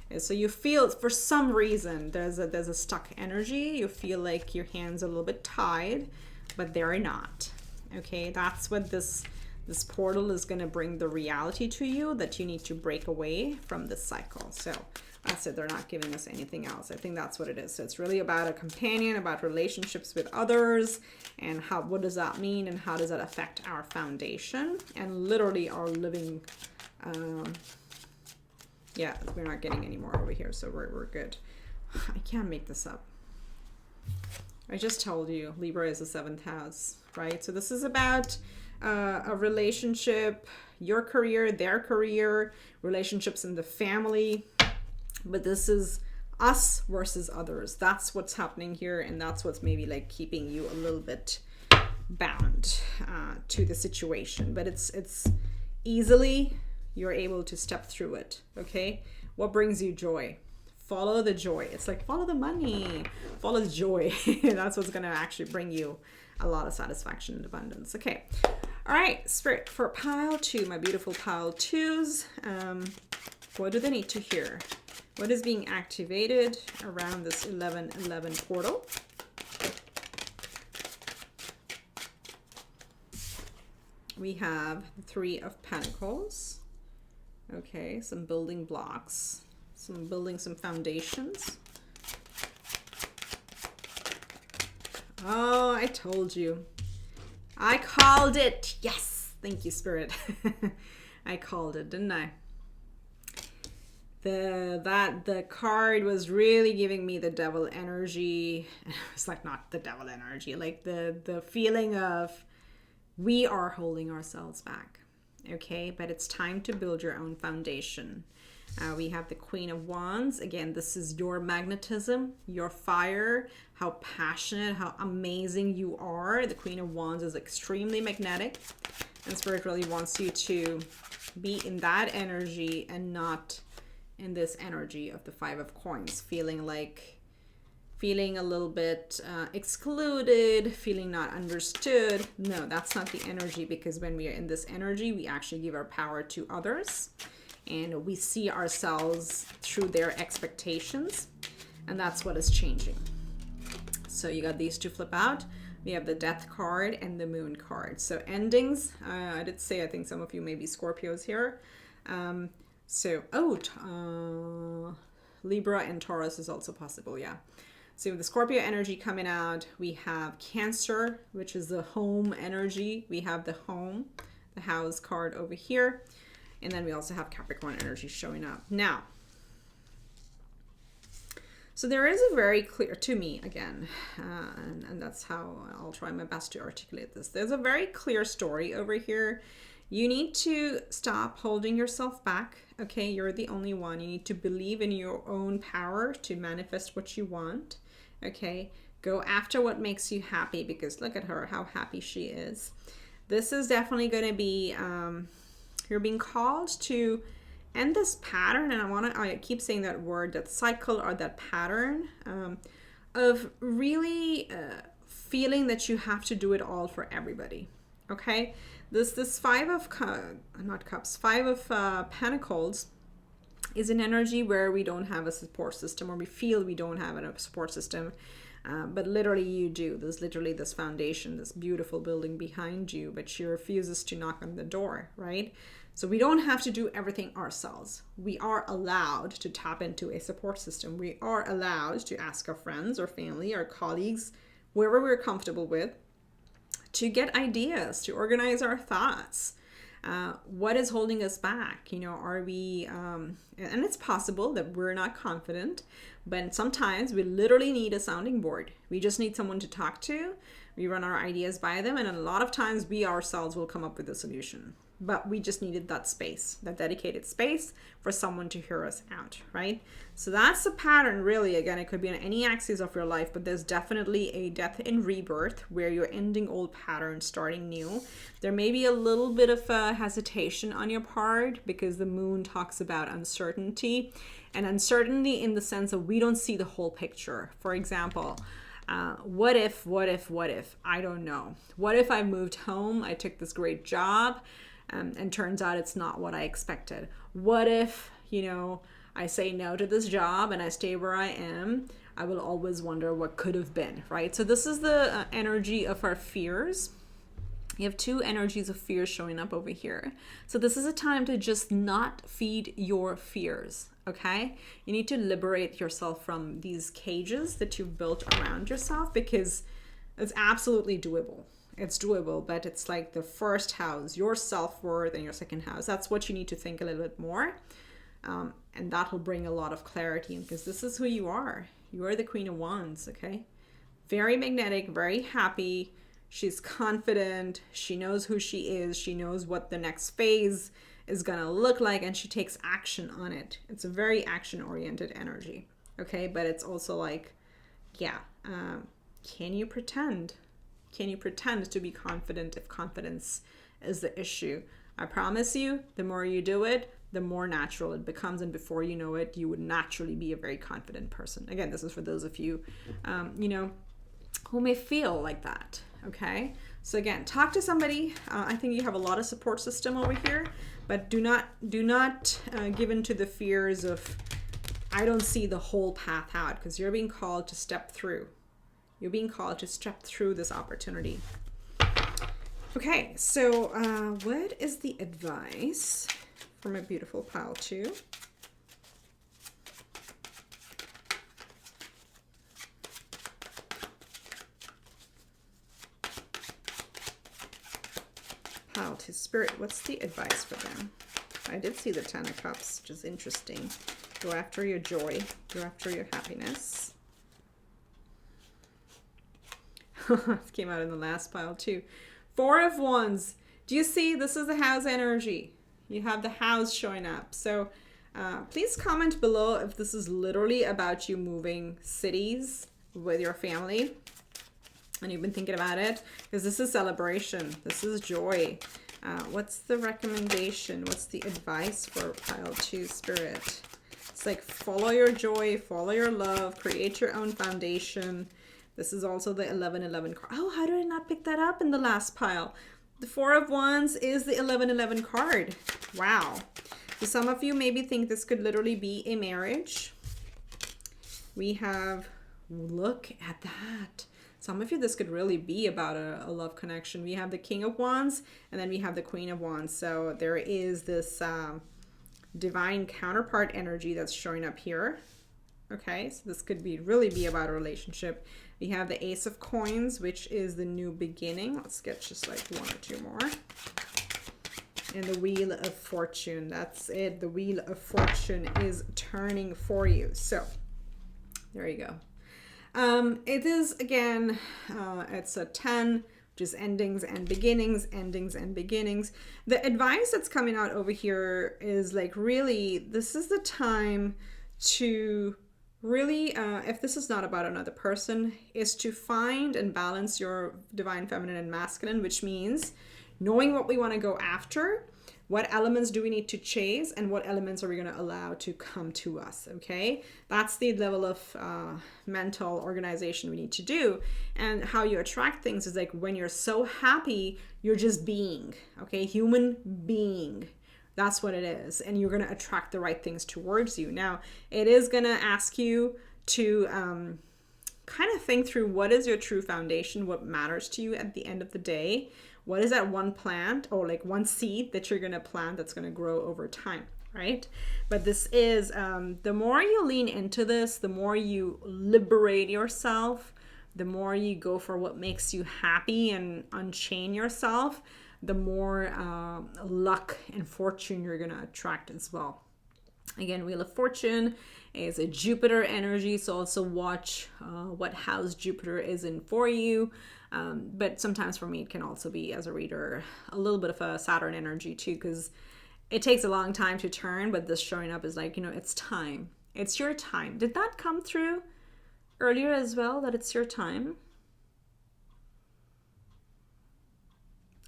And so you feel, for some reason, there's a stuck energy. You feel like your hands are a little bit tied, but they're not. Okay, that's what this This portal is going to bring the reality to you that you need to break away from this cycle. So I said they're not giving us anything else. I think that's what it is. So it's really about a companion, about relationships with others, and what does that mean, and how does that affect our foundation and literally our living. Yeah, we're not getting any more over here, so we're good. I can't make this up. I just told you Libra is the 7th house, right? So this is about a relationship, your career, their career, relationships in the family. But this is us versus others. That's what's happening here, and that's what's maybe like keeping you a little bit bound to the situation. But it's easily, you're able to step through it, okay? What brings you joy? Follow the joy. It's like follow the money, follow the joy. That's what's going to actually bring you a lot of satisfaction and abundance. Okay. All right, Spirit, for pile 2, my beautiful pile 2s, what do they need to hear? What is being activated around this 1111 portal? We have the 3 of Pentacles. Okay, some building blocks, building some foundations. Oh, I told you. I called it. Yes. Thank you, Spirit. I called it, didn't I? The card was really giving me the devil energy. It's like not the devil energy, like the feeling of we are holding ourselves back. Okay, but it's time to build your own foundation. We have the Queen of Wands. Again, this is your magnetism, your fire, how passionate, how amazing you are. The Queen of Wands is extremely magnetic, and Spirit really wants you to be in that energy and not in this energy of the 5 of Coins, feeling a little bit excluded, feeling not understood. No, that's not the energy, because when we are in this energy, we actually give our power to others and we see ourselves through their expectations, and that's what is changing. So you got these 2 flip out. We have the Death card and the Moon card. So endings, I did say I think some of you may be Scorpios here. Libra and Taurus is also possible, yeah. So with the Scorpio energy coming out, we have Cancer, which is the home energy. We have the home, the house card over here. And then we also have Capricorn energy showing up. Now, so there is a very clear, to me again, and that's how I'll try my best to articulate this. There's a very clear story over here. You need to stop holding yourself back. Okay, you're the only one. You need to believe in your own power to manifest what you want. Okay, go after what makes you happy, because look at her, how happy she is. This is definitely going to be, you're being called to end this pattern, and I keep saying that word, that cycle or that pattern of really feeling that you have to do it all for everybody. Okay, this 5 of Pentacles is an energy where we don't have a support system, or we feel we don't have a support system, but literally you do. There's literally this foundation, this beautiful building behind you, but she refuses to knock on the door, right? So we don't have to do everything ourselves. We are allowed to tap into a support system. We are allowed to ask our friends or family or colleagues, whoever we're comfortable with, to get ideas, to organize our thoughts. What is holding us back? You know, are we, and it's possible that we're not confident, but sometimes we literally need a sounding board. We just need someone to talk to. We run our ideas by them, and a lot of times we ourselves will come up with a solution. But we just needed that space, that dedicated space for someone to hear us out, right? So that's the pattern, really. Again, it could be on any axis of your life, but there's definitely a death and rebirth where you're ending old patterns, starting new. There may be a little bit of hesitation on your part, because the moon talks about uncertainty, and uncertainty in the sense of we don't see the whole picture. For example, what if, I don't know. What if I moved home, I took this great job, and turns out it's not what I expected? What if, you know, I say no to this job and I stay where I am? I will always wonder what could have been, right? So this is the energy of our fears. You have two energies of fear showing up over here. So this is a time to just not feed your fears, okay? You need to liberate yourself from these cages that you've built around yourself, because it's absolutely doable. It's doable, but it's like the first house, your self-worth, and your second house. That's what you need to think a little bit more. And that will bring a lot of clarity, because this is who you are. You are the Queen of Wands, okay? Very magnetic, very happy. She's confident. She knows who she is. She knows what the next phase is going to look like, and she takes action on it. It's a very action-oriented energy, okay? But it's also like, yeah, can you pretend? Can you pretend to be confident if confidence is the issue? I promise you, the more you do it, the more natural it becomes. And before you know it, you would naturally be a very confident person. Again, this is for those of you, who may feel like that. Okay. So again, talk to somebody. I think you have a lot of support system over here, but do not give in to the fears of, I don't see the whole path out, because you're being called to step through. You're being called to step through this opportunity. Okay, so what is the advice from a beautiful pile 2? Pile 2 Spirit, what's the advice for them? I did see the 10 of Cups, which is interesting. Go after your joy. Go after your happiness. It came out in the last pile too. 4 of Wands. Do you see? This is the house energy. You have the house showing up. So please comment below if this is literally about you moving cities with your family and you've been thinking about it, because this is celebration. This is joy. What's the recommendation? What's the advice for pile 2 Spirit? It's like, follow your joy, follow your love, create your own foundation. This is also the 11-11 card. Oh, how did I not pick that up in the last pile? The 4 of Wands is the 11-11 card. Wow. So some of you maybe think this could literally be a marriage. We have, look at that. Some of you, this could really be about a love connection. We have the King of Wands, and then we have the Queen of Wands. So there is this divine counterpart energy that's showing up here. Okay, so this could really be about a relationship. We have the Ace of Coins, which is the new beginning. Let's get just like 1 or 2 more. And the Wheel of Fortune. That's it. The Wheel of Fortune is turning for you. So there you go. It is, again, it's a 10, which is endings and beginnings, endings and beginnings. The advice that's coming out over here is like, really, this is the time to really, if this is not about another person, is to find and balance your divine feminine and masculine, which means knowing what we want to go after, what elements do we need to chase, and what elements are we going to allow to come to us, okay? That's the level of mental organization we need to do. And how you attract things is like, when you're so happy, you're just being, okay? Human being. That's what it is. And you're going to attract the right things towards you. Now, it is going to ask you to kind of think through, what is your true foundation? What matters to you at the end of the day? What is that one plant or like one seed that you're going to plant that's going to grow over time, right? But this is, the more you lean into this, the more you liberate yourself, the more you go for what makes you happy and unchain yourself, the more luck and fortune you're going to attract as well. Again, Wheel of Fortune is a Jupiter energy, so also watch what house Jupiter is in for you. But sometimes for me, it can also be, as a reader, a little bit of a Saturn energy too, because it takes a long time to turn, but this showing up is like, it's time. It's your time. Did that come through earlier as well, that it's your time?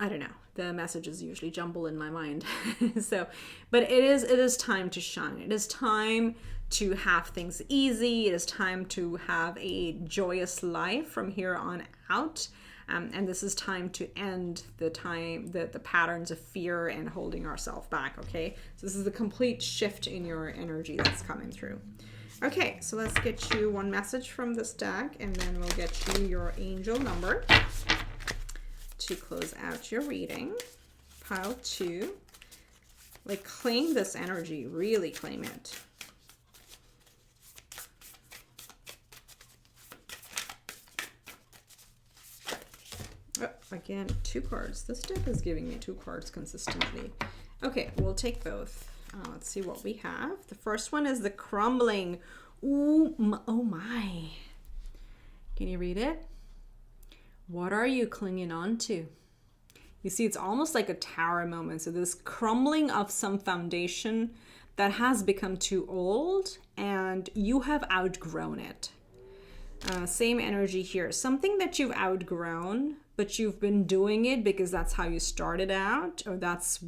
I don't know. The messages usually jumble in my mind. So, but it is time to shine. It is time to have things easy. It is time to have a joyous life from here on out. And this is time to end the patterns of fear and holding ourselves back, okay? So this is the complete shift in your energy that's coming through. Okay, so let's get you one message from this deck, and then we'll get you your angel number to close out your reading. Pile 2. Like, claim this energy. Really claim it. Oh, again, 2 cards. This deck is giving me 2 cards consistently. Okay, we'll take both. Let's see what we have. The first one is the crumbling. Ooh, oh my. Can you read it? What are you clinging on to? You see, it's almost like a tower moment. So this crumbling of some foundation that has become too old and you have outgrown it. Same energy here. Something that you've outgrown, but you've been doing it because that's how you started out, or that's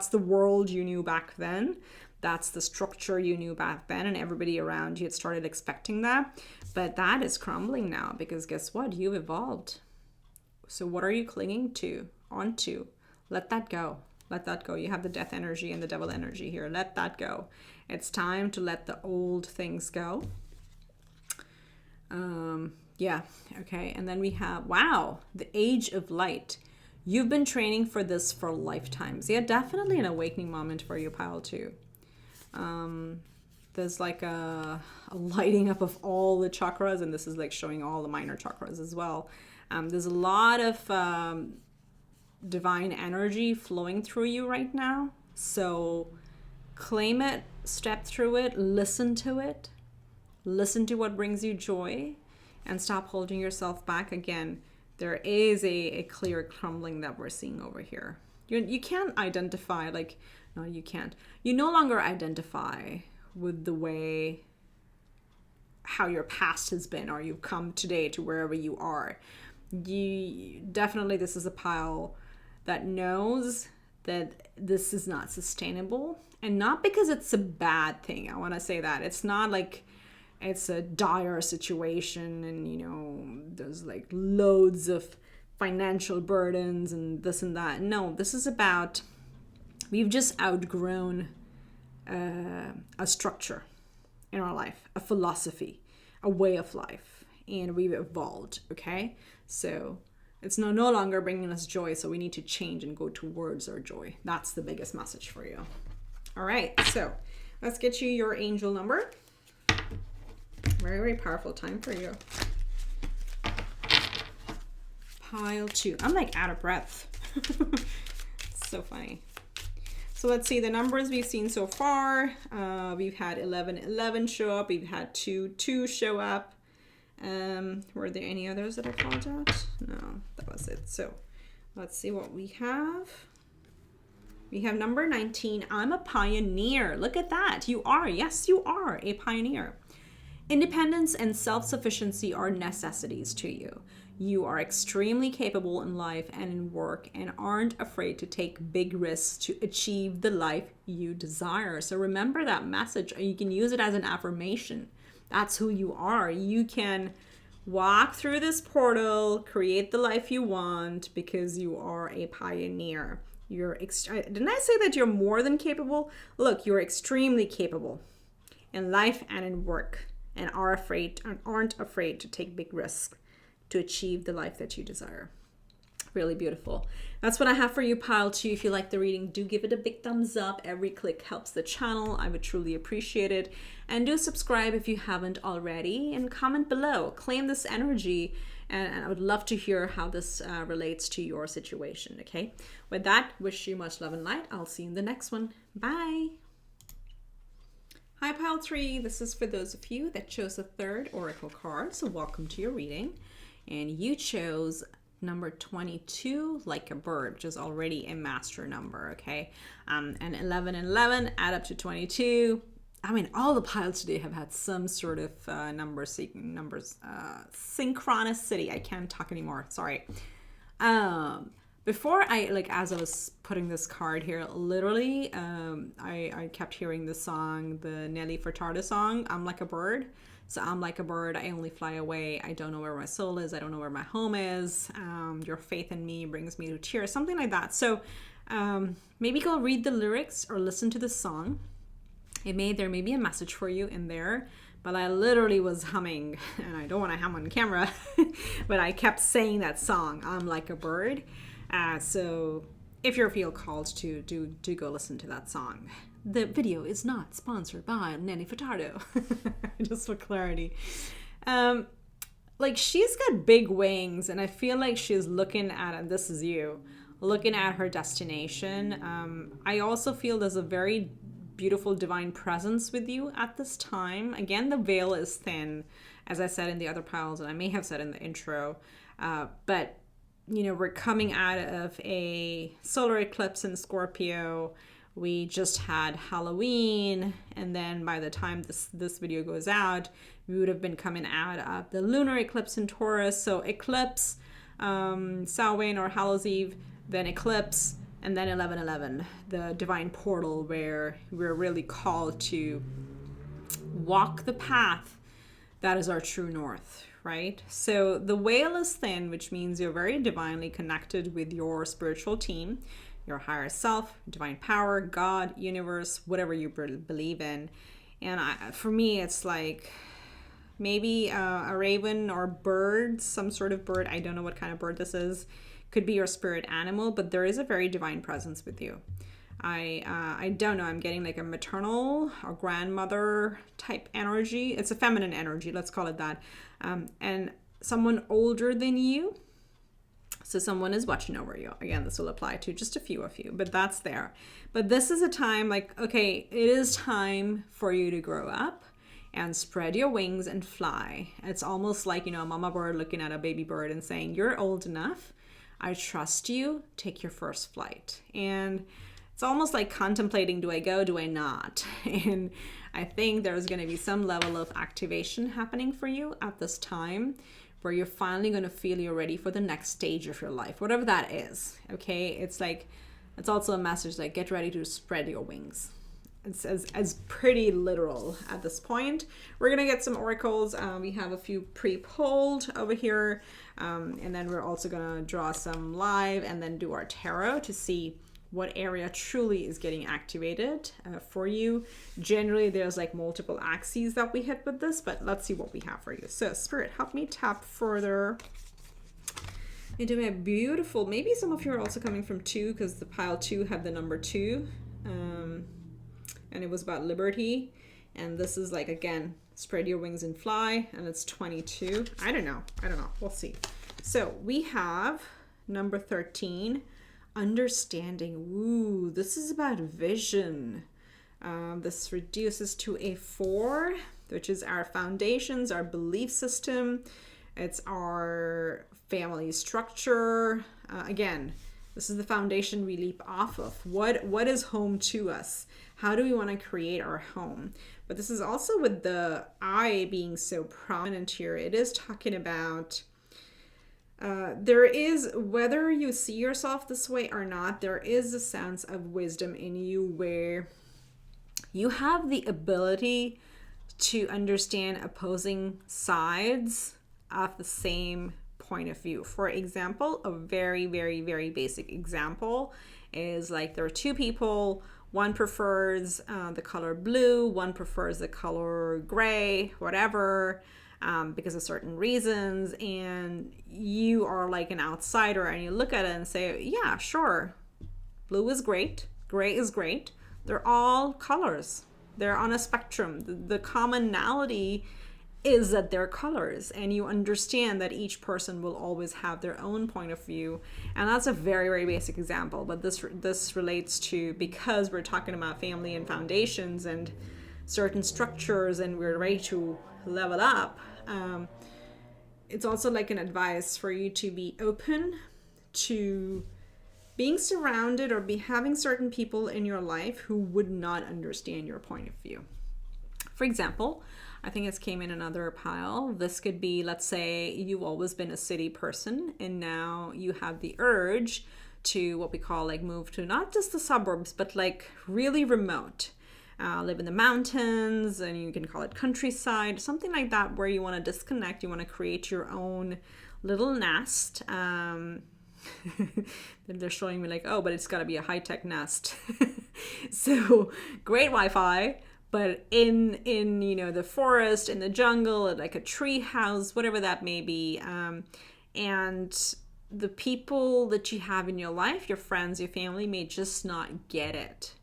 the world you knew back then. That's the structure you knew back then, and everybody around you had started expecting that. But that is crumbling now because guess what? You've evolved. So what are you clinging onto? Let that go. Let that go. You have the death energy and the devil energy here. Let that go. It's time to let the old things go. Yeah, okay. And then we have, wow, the age of light. You've been training for this for lifetimes. Yeah, definitely an awakening moment for you, pile 2. There's like a lighting up of all the chakras, and this is like showing all the minor chakras as well. There's a lot of divine energy flowing through you right now. So claim it, step through it, listen to it. Listen to what brings you joy and stop holding yourself back. Again, there is a clear crumbling that we're seeing over here. You can't identify, like, no, you can't. You no longer identify with the way how your past has been, or you've come today to wherever you are. Definitely, this is a pile that knows that this is not sustainable, and not because it's a bad thing. I want to say that it's not like it's a dire situation and there's like loads of financial burdens and this and that. No, this is about, we've just outgrown a structure in our life, a philosophy, a way of life, and we've evolved. Okay, so it's no longer bringing us joy, so we need to change and go towards our joy. That's the biggest message for you. All right, so let's get you your angel number. Very, very powerful time for you. Pile 2. I'm like out of breath. So funny. So let's see the numbers we've seen so far. We've had 11 show up. We've had 2 show up. Were there any others that I called out? No, that was it. So let's see what we have. We have number 19. I'm a pioneer. Look at that. You are. Yes, you are a pioneer. Independence and self-sufficiency are necessities to you. You are extremely capable in life and in work and aren't afraid to take big risks to achieve the life you desire. So remember that message. You can use it as an affirmation. That's who you are. You can walk through this portal, create the life you want because you are a pioneer. Didn't I say that you're more than capable? Look, you're extremely capable in life and in work, and aren't afraid to take big risks to achieve the life that you desire. Really beautiful. That's what I have for you, pile 2. If you like the reading, do give it a big thumbs up. Every click helps the channel. I would truly appreciate it. And do subscribe if you haven't already, and comment below. Claim this energy, and I would love to hear how this relates to your situation, okay? With that, wish you much love and light. I'll see you in the next one. Bye. Hi, pile 3. This is for those of you that chose the 3rd oracle card. So welcome to your reading. And you chose number 22, like a bird, which is already a master number, okay? And 11 and 11 add up to 22. I mean, all the piles today have had some sort of synchronicity. I can't talk anymore. Sorry. Before as I was putting this card here, literally, I kept hearing the song, the Nelly Furtado song, I'm Like a Bird. So I'm like a bird, I only fly away. I don't know where my soul is. I don't know where my home is. Your faith in me brings me to tears. Something like that. So maybe go read the lyrics or listen to the song. There may be a message for you in there. But I literally was humming, and I don't want to hum on camera, but I kept saying that song, I'm Like a Bird. So if you feel called to do go listen to that song. The video is not sponsored by Nanny Furtado. Just for clarity. Like, she's got big wings, and I feel like she's looking at, and this is you, looking at her destination. I also feel there's a very beautiful divine presence with you at this time. Again, the veil is thin, as I said in the other piles, and I may have said in the intro. But, you know, we're coming out of a solar eclipse in Scorpio. We just had Halloween, and then by the time this video goes out, we would have been coming out of the lunar eclipse in Taurus. So eclipse, Samhain or Hallows Eve, then eclipse, and then 11/11, the divine portal where we're really called to walk the path that is our true north, right? So the veil is thin, which means you're very divinely connected with your spiritual team, your higher self, divine power, God, universe, whatever you believe in. And for me, it's like maybe a raven or bird, some sort of bird. I don't know what kind of bird this is. Could be your spirit animal, but there is a very divine presence with you. I don't know. I'm getting like a maternal or grandmother type energy. It's a feminine energy, let's call it that. And someone older than you. So someone is watching over you. Again, this will apply to just a few of you, but that's there. But this is a time like, okay, it is time for you to grow up and spread your wings and fly. It's almost like, you know, a mama bird looking at a baby bird and saying, you're old enough. I trust you. Take your first flight. And it's almost like contemplating, do I go, do I not? And I think there's going to be some level of activation happening for you at this time, where you're finally going to feel you're ready for the next stage of your life, whatever that is. Okay, it's like, it's also a message like, get ready to spread your wings. It's as pretty literal at this point. We're gonna get some oracles. We have a few pre-pulled over here, and then we're also gonna draw some live and then do our tarot to see what area truly is getting activated for you. Generally, there's like multiple axes that we hit with this, but let's see what we have for you. So, Spirit, help me tap further into my beautiful. Maybe some of you are also coming from 2, because the pile 2 had the number 2. And it was about liberty, and this is like, again, spread your wings and fly, and it's 22. I don't know, we'll see. So we have number 13, understanding. Ooh, this is about vision. This reduces to a 4, which is our foundations, our belief system. It's our family structure. Again, this is the foundation we leap off of. What is home to us? How do we want to create our home? But this is also with the I being so prominent here. It is talking about there is, whether you see yourself this way or not, there is a sense of wisdom in you where you have the ability to understand opposing sides of the same point of view. For example, a very, very, very basic example is like, there are 2 people. One prefers the color blue, one prefers the color gray, whatever, because of certain reasons. And you are like an outsider and you look at it and say, yeah, sure, blue is great, gray is great. They're all colors. They're on a spectrum. The commonality is that they're colors, and you understand that each person will always have their own point of view. And that's a very, very basic example, but this relates to, because we're talking about family and foundations and certain structures, and we're ready to level up. It's also like an advice for you to be open to being surrounded or having certain people in your life who would not understand your point of view. For example, I think it came in another pile. This could be, let's say you've always been a city person and now you have the urge to what we call like move to not just the suburbs, but like really remote. Live in the mountains, and you can call it countryside, something like that, where you want to disconnect, you want to create your own little nest. They're showing me like, oh, but it's got to be a high-tech nest. So great Wi-Fi, but in you know, the forest, in the jungle, like a tree house, whatever that may be. And the people that you have in your life, your friends, your family, may just not get it.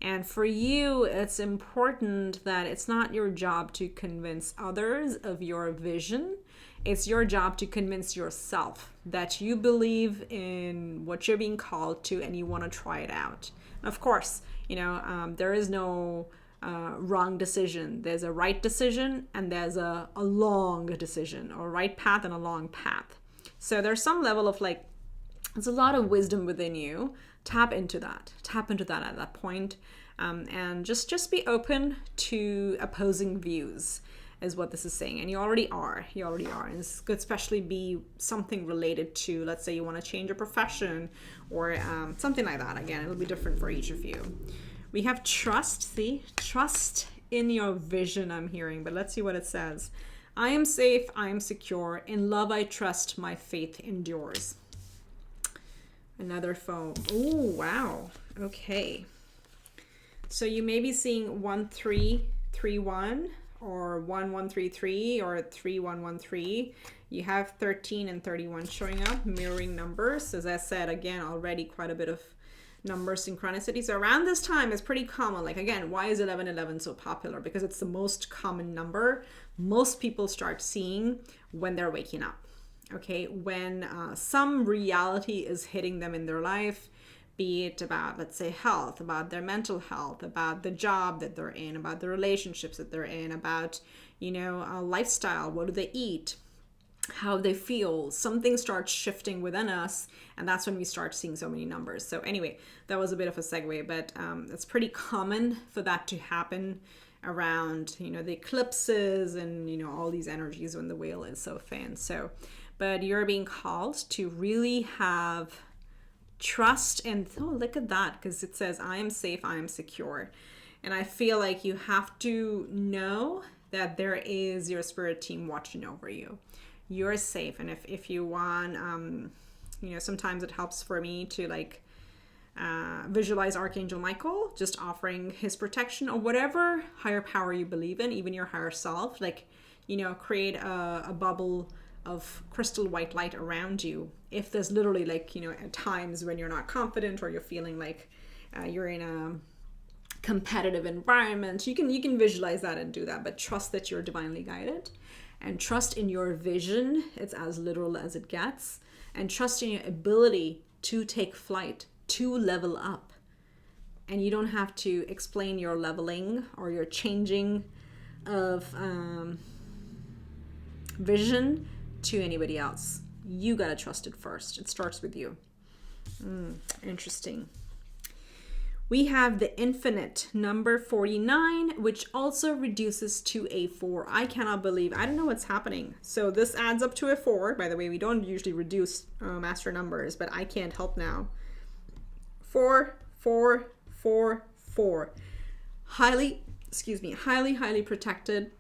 And for you, it's important that it's not your job to convince others of your vision. It's your job to convince yourself that you believe in what you're being called to and you want to try it out. And of course, there is no wrong decision. There's a right decision and there's a long decision, or a right path and a long path. So there's some level of there's a lot of wisdom within you. Tap into that at that point, and just be open to opposing views is what this is saying. And you already are, and this could especially be something related to, let's say you want to change your profession or something like that. Again, it'll be different for each of you. We have trust. See, trust in your vision, I'm hearing, but let's see what it says. I am safe, I am secure. In love I trust, my faith endures. Another phone. Oh, wow. Okay. So you may be seeing 1331 or 1133 or 3113. You have 13 and 31 showing up, mirroring numbers. As I said, again, already quite a bit of number synchronicity. So around this time is pretty common. Again, why is 1111 so popular? Because it's the most common number most people start seeing when they're waking up. Okay, when some reality is hitting them in their life, be it about, let's say, health, about their mental health, about the job that they're in, about the relationships that they're in, about, lifestyle, what do they eat, how they feel, something starts shifting within us, and that's when we start seeing so many numbers. So anyway, that was a bit of a segue, but it's pretty common for that to happen around, the eclipses and, all these energies when the whale is so thin. So, but you're being called to really have trust. And look at that, because it says, I am safe, I am secure. And I feel like you have to know that there is your spirit team watching over you. You're safe. And if you want, sometimes it helps for me to visualize Archangel Michael, just offering his protection or whatever higher power you believe in, even your higher self, create a bubble of crystal white light around you. If there's literally at times when you're not confident or you're feeling like you're in a competitive environment, you can visualize that and do that, but trust that you're divinely guided and trust in your vision. It's as literal as it gets, and trust in your ability to take flight, to level up. And you don't have to explain your leveling or your changing of vision to anybody else. You gotta trust it first. It starts with you. Interesting. We have the infinite, number 49, which also reduces to a 4. I cannot believe, I don't know what's happening. So this adds up to a 4. By the way, we don't usually reduce master numbers, but I can't help now. 4, 4, 4, 4. Highly protected.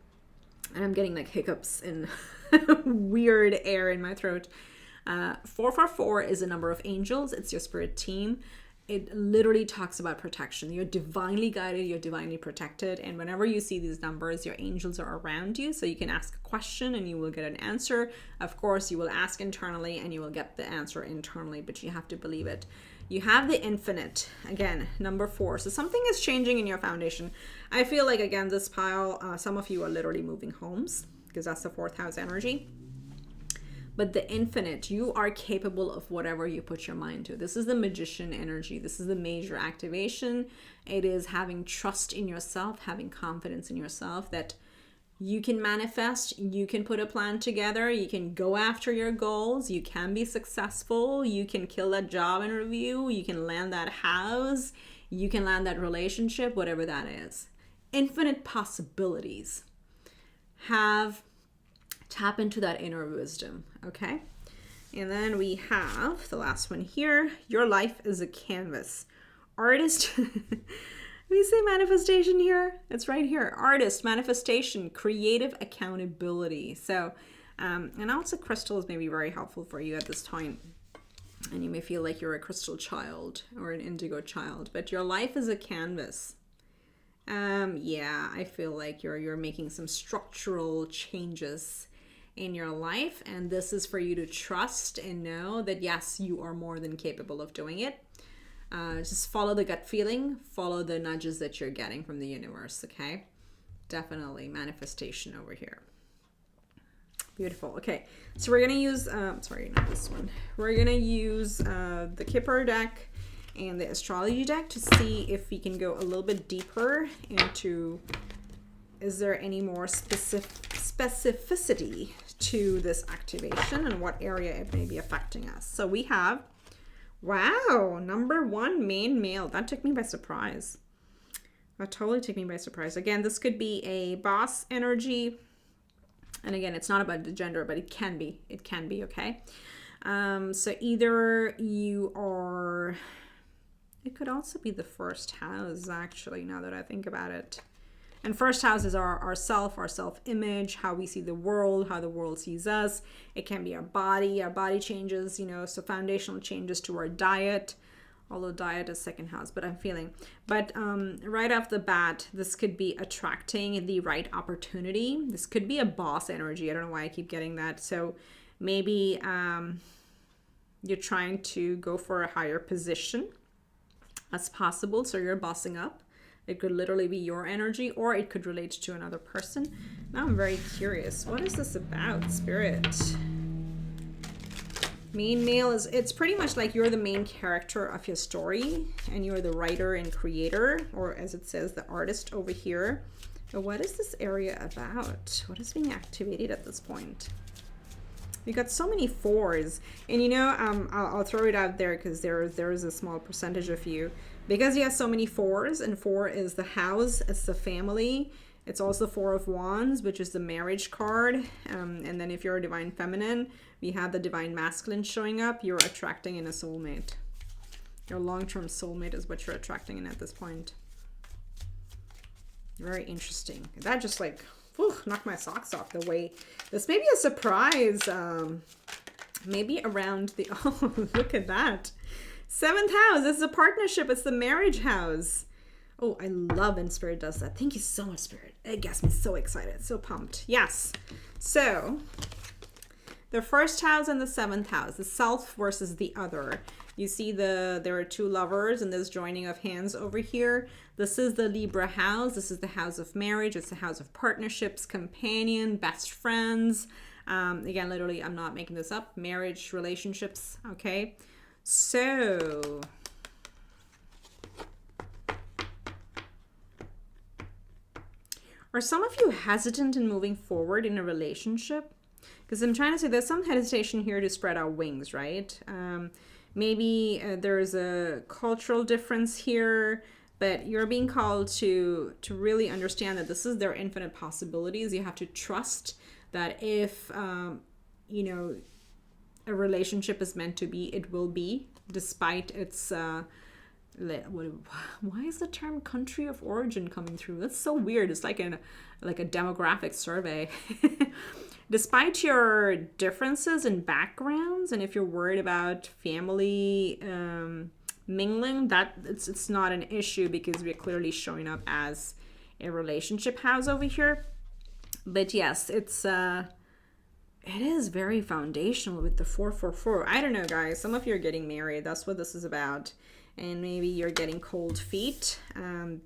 And I'm getting hiccups and weird air in my throat. 444 is a number of angels. It's your spirit team. It literally talks about protection. You're divinely guided, you're divinely protected. And whenever you see these numbers, your angels are around you. So you can ask a question and you will get an answer. Of course, you will ask internally and you will get the answer internally, but you have to believe it. You have the infinite, again, number 4. So something is changing in your foundation. I feel like, again, this pile, some of you are literally moving homes because that's the 4th house energy. But the infinite, you are capable of whatever you put your mind to. This is the magician energy. This is the major activation. It is having trust in yourself, having confidence in yourself that you can manifest, you can put a plan together, you can go after your goals, you can be successful, you can kill that job interview, you can land that house, you can land that relationship, whatever that is. Infinite possibilities. Tap into that inner wisdom, okay? And then we have the last one here. Your life is a canvas. Artist, we say manifestation here. It's right here. Artist, manifestation, creative accountability. So, and also crystals may be very helpful for you at this time. And you may feel like you're a crystal child or an indigo child, but your life is a canvas. I feel like you're making some structural changes in your life, and this is for you to trust and know that yes, you are more than capable of doing it. Just follow the gut feeling, follow the nudges that you're getting from the universe, okay? Definitely manifestation over here. Beautiful. Okay, so we're gonna use sorry, not this one. We're gonna use the Kipper deck and the astrology deck to see if we can go a little bit deeper into, is there any more specificity to this activation and what area it may be affecting us. So we have, wow, number 1, main male. That took me by surprise. That totally took me by surprise. Again, this could be a boss energy. And again, it's not about the gender, but it can be. It can be, okay? So either you are... It could also be the first house, actually, now that I think about it. And first house is our self-image, how we see the world, how the world sees us. It can be our body changes, you know, so foundational changes to our diet. Although diet is second house, but I'm feeling. But right off the bat, this could be attracting the right opportunity. This could be a boss energy. I don't know why I keep getting that. So maybe you're trying to go for a higher position. That's possible. So you're bossing up. It could literally be your energy, or it could relate to another person. Now I'm very curious. What is this about, Spirit? Main male is, it's pretty much like you're the main character of your story and you're the writer and creator, or as it says, the artist over here. But what is this area about? What is being activated at this point? We got so many 4s, and you know, I'll throw it out there because there is a small percentage of you, because you have so many 4s, and 4 is the house, it's the family. It's also 4 of Wands, which is the marriage card. And then if you're a divine feminine, we have the divine masculine showing up. You're attracting in a soulmate. Your long-term soulmate is what you're attracting in at this point. Very interesting. That just like, whew, knocked my socks off the way. This may be a surprise. Maybe around the, oh, look at that. 7th house, this is a partnership. It's the marriage house. Oh, I love when Spirit does that. Thank you so much, Spirit. It gets me so excited, so pumped. Yes. So, the first house and the 7th house, the self versus the other. You see there are 2 lovers and this joining of hands over here. This is the Libra house. This is the house of marriage. It's the house of partnerships, companion, best friends. Again, literally, I'm not making this up. Marriage, relationships, okay? So... Are some of you hesitant in moving forward in a relationship? Because I'm trying to say there's some hesitation here to spread our wings, right? Maybe there's a cultural difference here, but you're being called to really understand that this is their infinite possibilities. You have to trust that if, you know, a relationship is meant to be, it will be, despite its... why is the term country of origin coming through? That's so weird. It's like a demographic survey. Despite your differences in backgrounds, and if you're worried about family mingling, that it's not an issue because we're clearly showing up as a relationship house over here. But yes, it is very foundational with the 444. I don't know, guys. Some of you are getting married. That's what this is about. And maybe you're getting cold feet,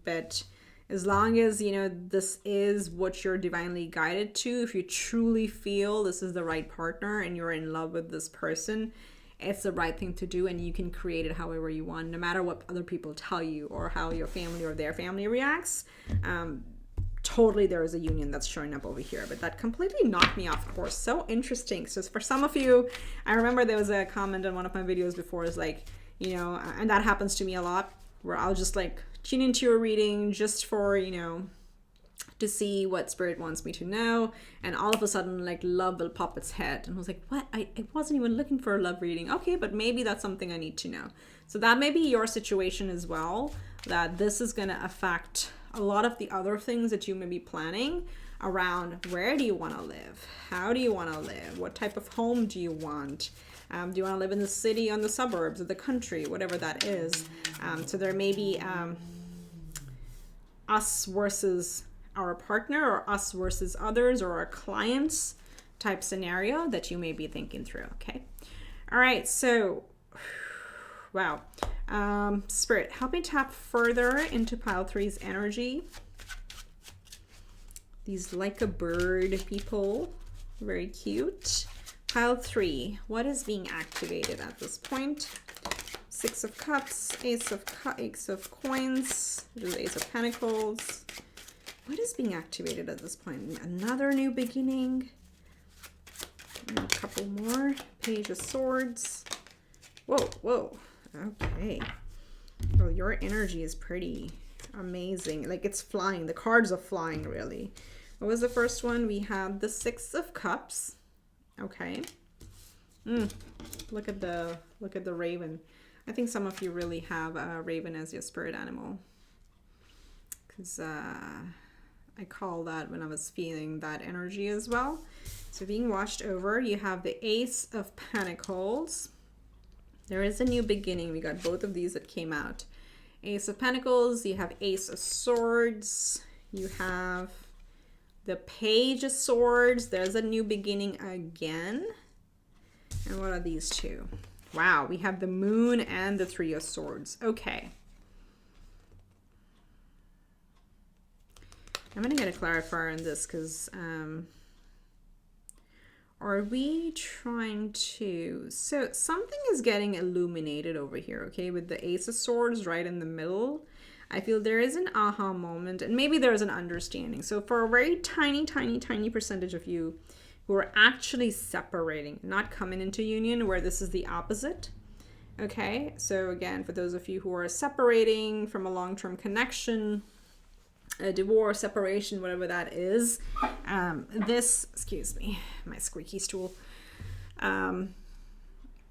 but as long as, you know, this is what you're divinely guided to, if you truly feel this is the right partner and you're in love with this person, it's the right thing to do, and you can create it however you want, no matter what other people tell you or how your family or their family reacts. Totally, there is a union that's showing up over here, but that completely knocked me off course. So interesting. So for some of you, I remember there was a comment on one of my videos before, is like, you know, and that happens to me a lot, where I'll just like tune into a reading just for, you know, to see what Spirit wants me to know, and all of a sudden like love will pop its head, and I was like, what? I wasn't even looking for a love reading. Okay, but maybe that's something I need to know. So that may be your situation as well, that this is going to affect a lot of the other things that you may be planning around. Where do you want to live? How do you want to live? What type of home do you want? Do you want to live in the city, on the suburbs, or the country, whatever that is? So there may be us versus our partner, or us versus others, or our clients. type scenario that you may be thinking through. Okay. All right. So, wow. Spirit, help me tap further into pile 3's energy. These like a bird people, very cute. Pile 3, what is being activated at this point? 6 of Cups, Ace of Coins, there's Ace of Pentacles. What is being activated at this point? Another new beginning. And a couple more. Page of Swords. Whoa, whoa. Okay. Well, your energy is pretty amazing. Like, it's flying. The cards are flying, really. What was the first one? We had the 6 of Cups. Okay. Look at the raven. I think some of you really have a raven as your spirit animal. Because I call that when I was feeling that energy as well. So being watched over, you have the Ace of Pentacles. There is a new beginning. We got both of these that came out. Ace of Pentacles, you have Ace of Swords, you have the Page of Swords. There's a new beginning again. And what are these two? Wow, we have the Moon and the 3 of Swords. Okay. I'm going to get a clarifier on this because are we trying to... So something is getting illuminated over here, okay? With the Ace of Swords right in the middle. I feel there is an aha moment and maybe there's an understanding. So for a very tiny percentage of you who are actually separating, not coming into union, where this is the opposite. Okay, so again, for those of you who are separating from a long-term connection, a divorce, separation, whatever that is, excuse me, my squeaky stool,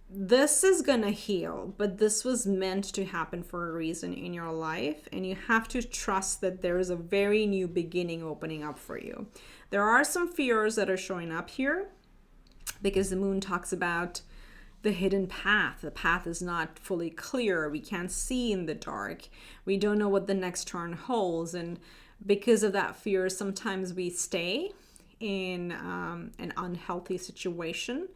this is gonna heal, but this was meant to happen for a reason in your life, and you have to trust that there is a very new beginning opening up for you. There are some fears that are showing up here because the moon talks about the hidden path. The path is not fully clear. We can't see in the dark. We don't know what the next turn holds, and because of that fear, sometimes we stay in an unhealthy situation.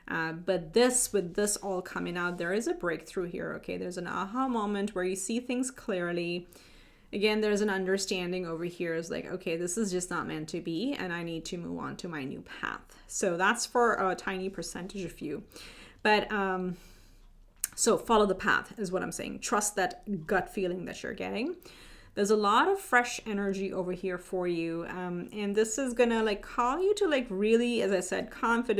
But with this all coming out, there is a breakthrough here, okay? There's an aha moment where you see things clearly. Again, there's an understanding over here is like, okay, this is just not meant to be, and I need to move on to my new path. So that's for a tiny percentage of you. But, so follow the path is what I'm saying. Trust that gut feeling that you're getting. There's a lot of fresh energy over here for you. And this is gonna like call you to like really, as I said,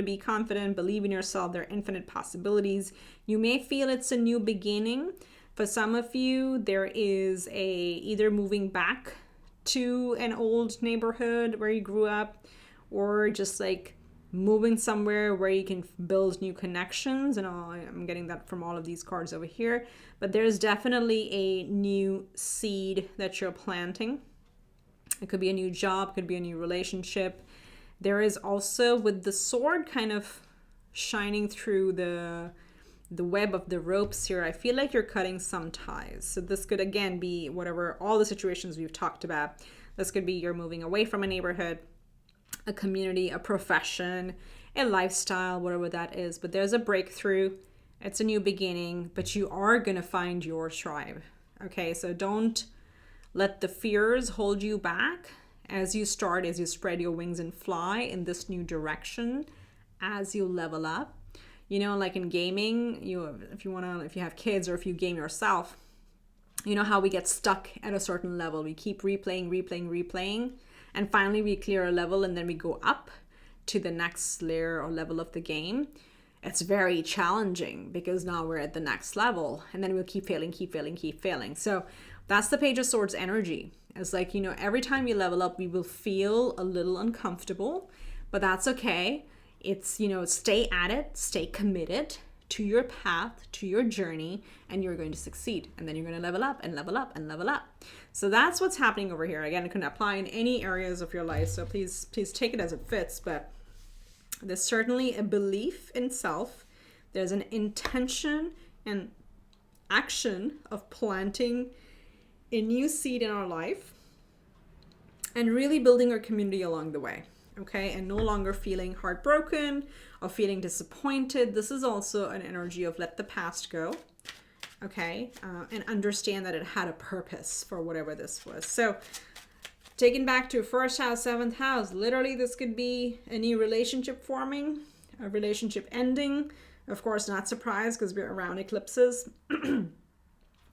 be confident, believe in yourself. There are infinite possibilities. You may feel it's a new beginning. For some of you, there is either moving back to an old neighborhood where you grew up, or just like moving somewhere where you can build new connections. And I'm getting that from all of these cards over here. But there's definitely a new seed that you're planting. It could be a new job, it could be a new relationship. There is also, with the sword kind of shining through the web of the ropes here, I feel like you're cutting some ties. So this could again be whatever, all the situations we've talked about. This could be you're moving away from a neighborhood, a community, a profession, a lifestyle, whatever that is. But there's a breakthrough. It's a new beginning, but you are going to find your tribe. Okay, so don't let the fears hold you back as you spread your wings and fly in this new direction, as you level up. You know, like in gaming, if you have kids or if you game yourself, you know how we get stuck at a certain level. We keep replaying. And finally we clear a level and then we go up to the next layer or level of the game. It's very challenging because now we're at the next level and then we'll keep failing. So that's the Page of Swords energy. It's like, you know, every time you level up, we will feel a little uncomfortable, but that's okay. It's, you know, stay at it, stay committed to your path, to your journey, and you're going to succeed. And then you're going to level up and level up and level up. So that's what's happening over here. Again, it can apply in any areas of your life. So please take it as it fits. But there's certainly a belief in self. There's an intention and action of planting a new seed in our life and really building our community along the way. okay? And no longer feeling heartbroken or feeling disappointed. This is also an energy of let the past go, okay? And understand that it had a purpose for whatever this was. So taking back to first house, seventh house, literally this could be a new relationship forming, a relationship ending. Of course, not surprised because we're around eclipses.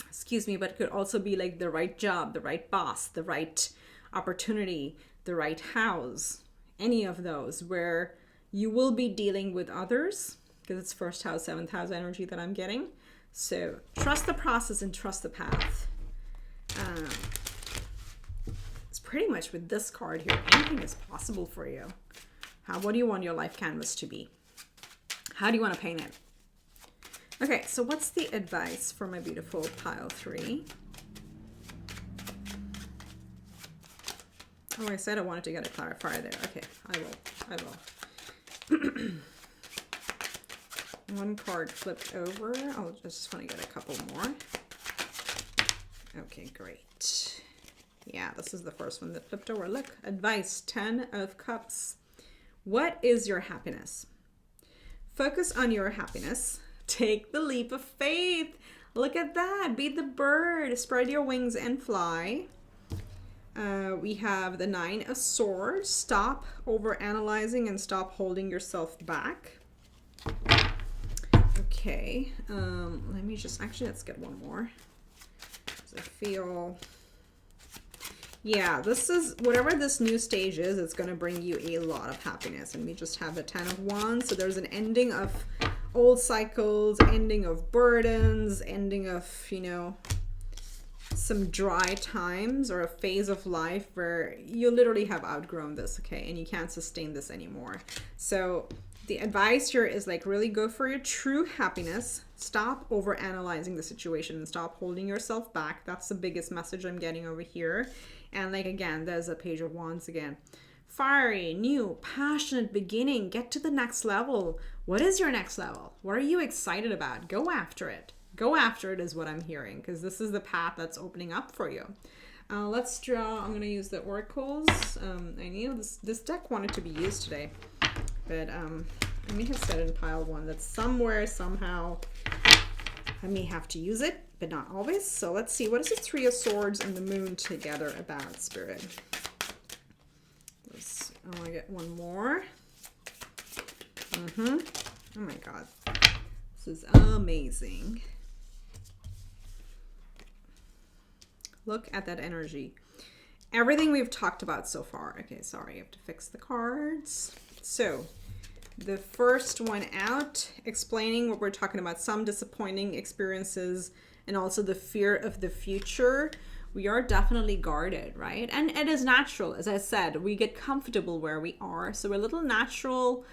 Excuse me, but it could also be like the right job, the right boss, the right opportunity, the right house, any of those where you will be dealing with others, because it's first house, seventh house energy that I'm getting. So trust the process and trust the path. It's pretty much with this card here, anything is possible for you. What do you want your life canvas to be? How do you want to paint it? Okay, so what's the advice for my beautiful pile 3? Oh, I said I wanted to get a clarifier there. Okay, I will. One card flipped over. I'll just want to get a couple more. Okay, great. Yeah, this is the first one that flipped over. Look, advice, 10 of Cups. What is your happiness? Focus on your happiness. Take the leap of faith. Look at that. Be the bird. Spread your wings and fly. We have the 9 of Swords. Stop over-analyzing and stop holding yourself back. Okay. Let me just... Actually, let's get one more. I feel... Yeah, this is... Whatever this new stage is, it's going to bring you a lot of happiness. And we just have the 10 of Wands. So there's an ending of old cycles, ending of burdens, ending of, you know, some dry times or a phase of life where you literally have outgrown this, okay, and you can't sustain this anymore. So the advice here is like really go for your true happiness. Stop over analyzing the situation and stop holding yourself back. That's the biggest message I'm getting over here. And like, again, there's a Page of Wands again. Fiery, new, passionate beginning. Get to the next level. What is your next level? What are you excited about? Go after it. Go after it is what I'm hearing, because this is the path that's opening up for you. Let's draw. I'm going to use the oracles. I knew this deck wanted to be used today, but I may have said in pile 1 that somewhere, somehow, I may have to use it, but not always. So let's see. What is the 3 of Swords and the Moon together about, Spirit? I want to get one more. Oh my God. This is amazing. Look at that energy. Everything we've talked about so far. Okay, sorry, I have to fix the cards. So, the first one out, explaining what we're talking about, some disappointing experiences and also the fear of the future. We are definitely guarded, right? And it is natural. As I said, we get comfortable where we are. So we're a little natural,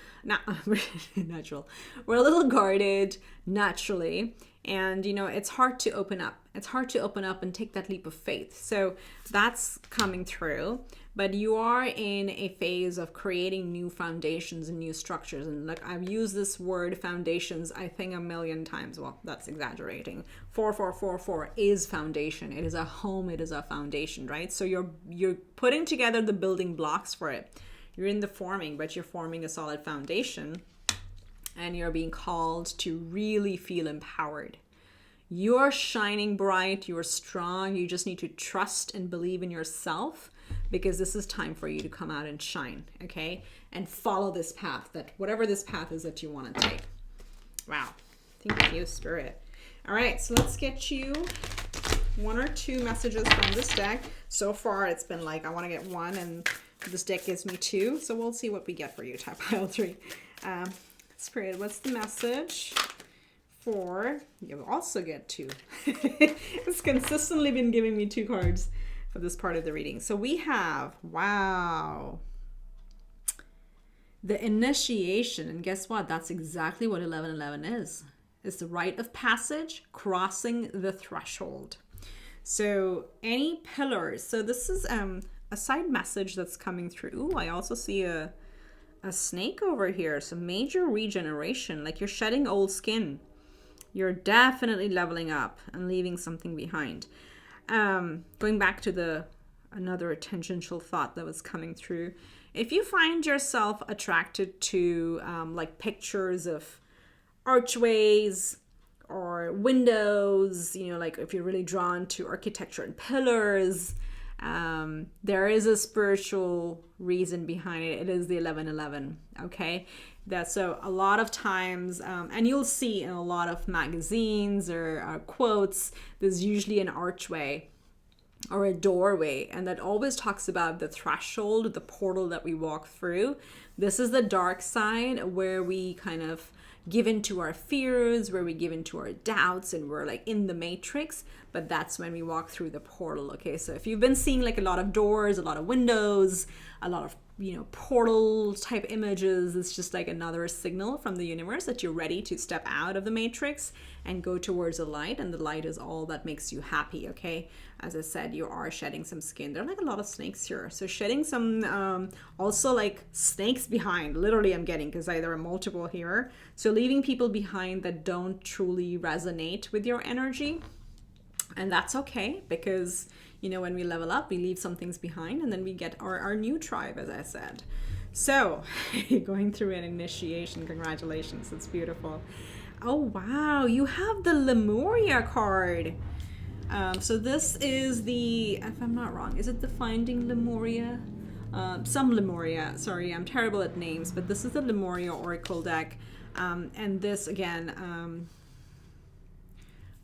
natural. We're a little guarded naturally. And, you know, it's hard to open up. It's hard to open up and take that leap of faith. So that's coming through. But you are in a phase of creating new foundations and new structures. And look, I've used this word foundations, I think, a million times. Well, that's exaggerating. 4444 is foundation. It is a home. It is a foundation, right? So you're putting together the building blocks for it. You're in the forming, but you're forming a solid foundation. And you're being called to really feel empowered. You're shining bright. You're strong. You just need to trust and believe in yourself, because this is time for you to come out and shine, okay? And follow this path, that whatever this path is that you want to take. Wow. Thank you, Spirit. All right, so let's get you 1 or 2 messages from this deck. So far, it's been like, I want to get 1, and this deck gives me 2. So we'll see what we get for you, type pile 3. Spirit, what's the message for... You'll also get 2. It's consistently been giving me 2 cards for this part of the reading. So we have, wow, the initiation. And guess what? That's exactly what 1111 is. It's the rite of passage, crossing the threshold. So any pillars. So this is a side message that's coming through. Ooh, I also see a snake over here. So major regeneration, like you're shedding old skin. You're definitely leveling up and leaving something behind. Going back to the another tangential thought that was coming through. If you find yourself attracted to like pictures of archways or windows, you know, like if you're really drawn to architecture and pillars, there is a spiritual reason behind it. It is the 1111. Okay, that so a lot of times, and you'll see in a lot of magazines or quotes, there's usually an archway or a doorway, and that always talks about the threshold, the portal that we walk through. This is the dark side where we kind of give into our fears, where we give into our doubts, and we're like in the matrix. But that's when we walk through the portal. Okay, so if you've been seeing like a lot of doors, a lot of windows, a lot of, you know, portal type images, it's just like another signal from the universe that you're ready to step out of the matrix and go towards the light. And the light is all that makes you happy. Okay, as I said, you are shedding some skin. There are like a lot of snakes here, so shedding some also like snakes behind, literally, I'm getting, because there are multiple here. So leaving people behind that don't truly resonate with your energy. And that's okay, because, you know, when we level up, we leave some things behind, and then we get our new tribe, as I said. So going through an initiation, congratulations, it's beautiful. Oh wow, you have the Lemuria card. So this is the, if I'm not wrong, is it the Finding Lemuria? Some Lemuria, sorry, I'm terrible at names, but this is the Lemuria Oracle deck. And this again,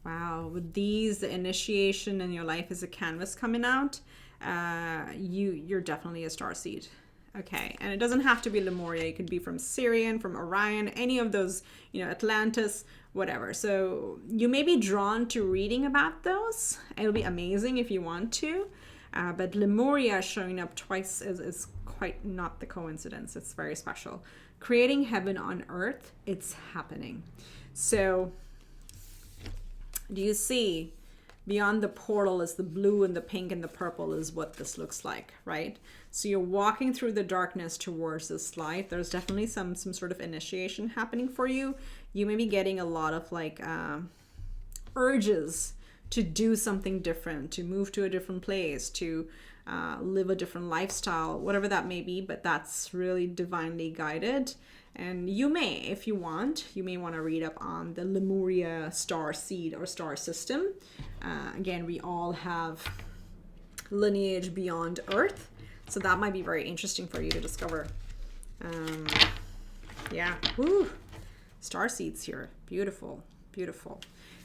wow, with these, the initiation in your life is a canvas coming out. You're definitely a starseed. Okay, and it doesn't have to be Lemuria. It could be from Sirian, from Orion, any of those, you know, Atlantis, whatever. So you may be drawn to reading about those. It'll be amazing if you want to. But Lemuria showing up twice is quite not the coincidence. It's very special. Creating heaven on earth, it's happening. So do you see beyond the portal is the blue and the pink and the purple is what this looks like, right? So you're walking through the darkness towards this light. There's definitely some sort of initiation happening for you. You may be getting a lot of like urges to do something different, to move to a different place, to live a different lifestyle, whatever that may be, but that's really divinely guided. And you may, if you want, you may want to read up on the Lemuria star seed or star system. Again, we all have lineage beyond Earth, so that might be very interesting for you to discover. Yeah, woo, star seeds here, beautiful, beautiful.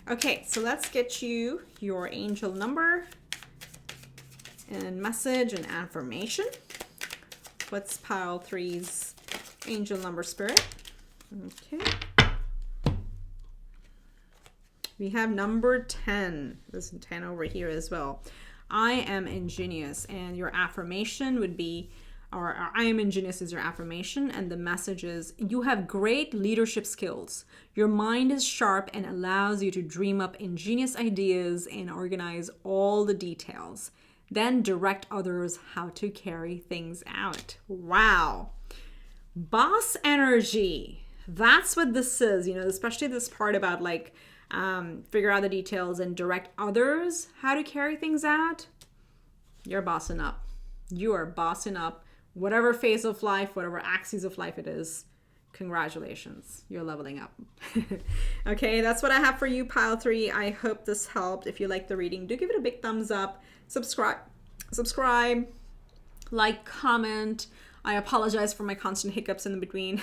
Okay, so let's get you your angel number and message and affirmation. What's pile 3's angel number, spirit? Okay. We have number 10. There's a 10 over here as well. I am ingenious, and your affirmation would be, or I am ingenious is your affirmation, and the message is, you have great leadership skills. Your mind is sharp and allows you to dream up ingenious ideas and organize all the details. Then direct others how to carry things out. Wow. Boss energy. That's what this is, you know, especially this part about like figure out the details and direct others how to carry things out. You're bossing up. You are bossing up whatever phase of life, whatever axis of life it is. Congratulations, you're leveling up. Okay, that's what I have for you, pile 3. I hope this helped. If you like the reading, do give it a big thumbs up. Subscribe, like, comment. I apologize for my constant hiccups in between,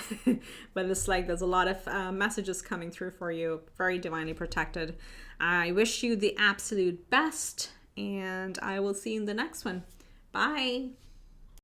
but it's like there's a lot of messages coming through for you. Very divinely protected. I wish you the absolute best, and I will see you in the next one. Bye.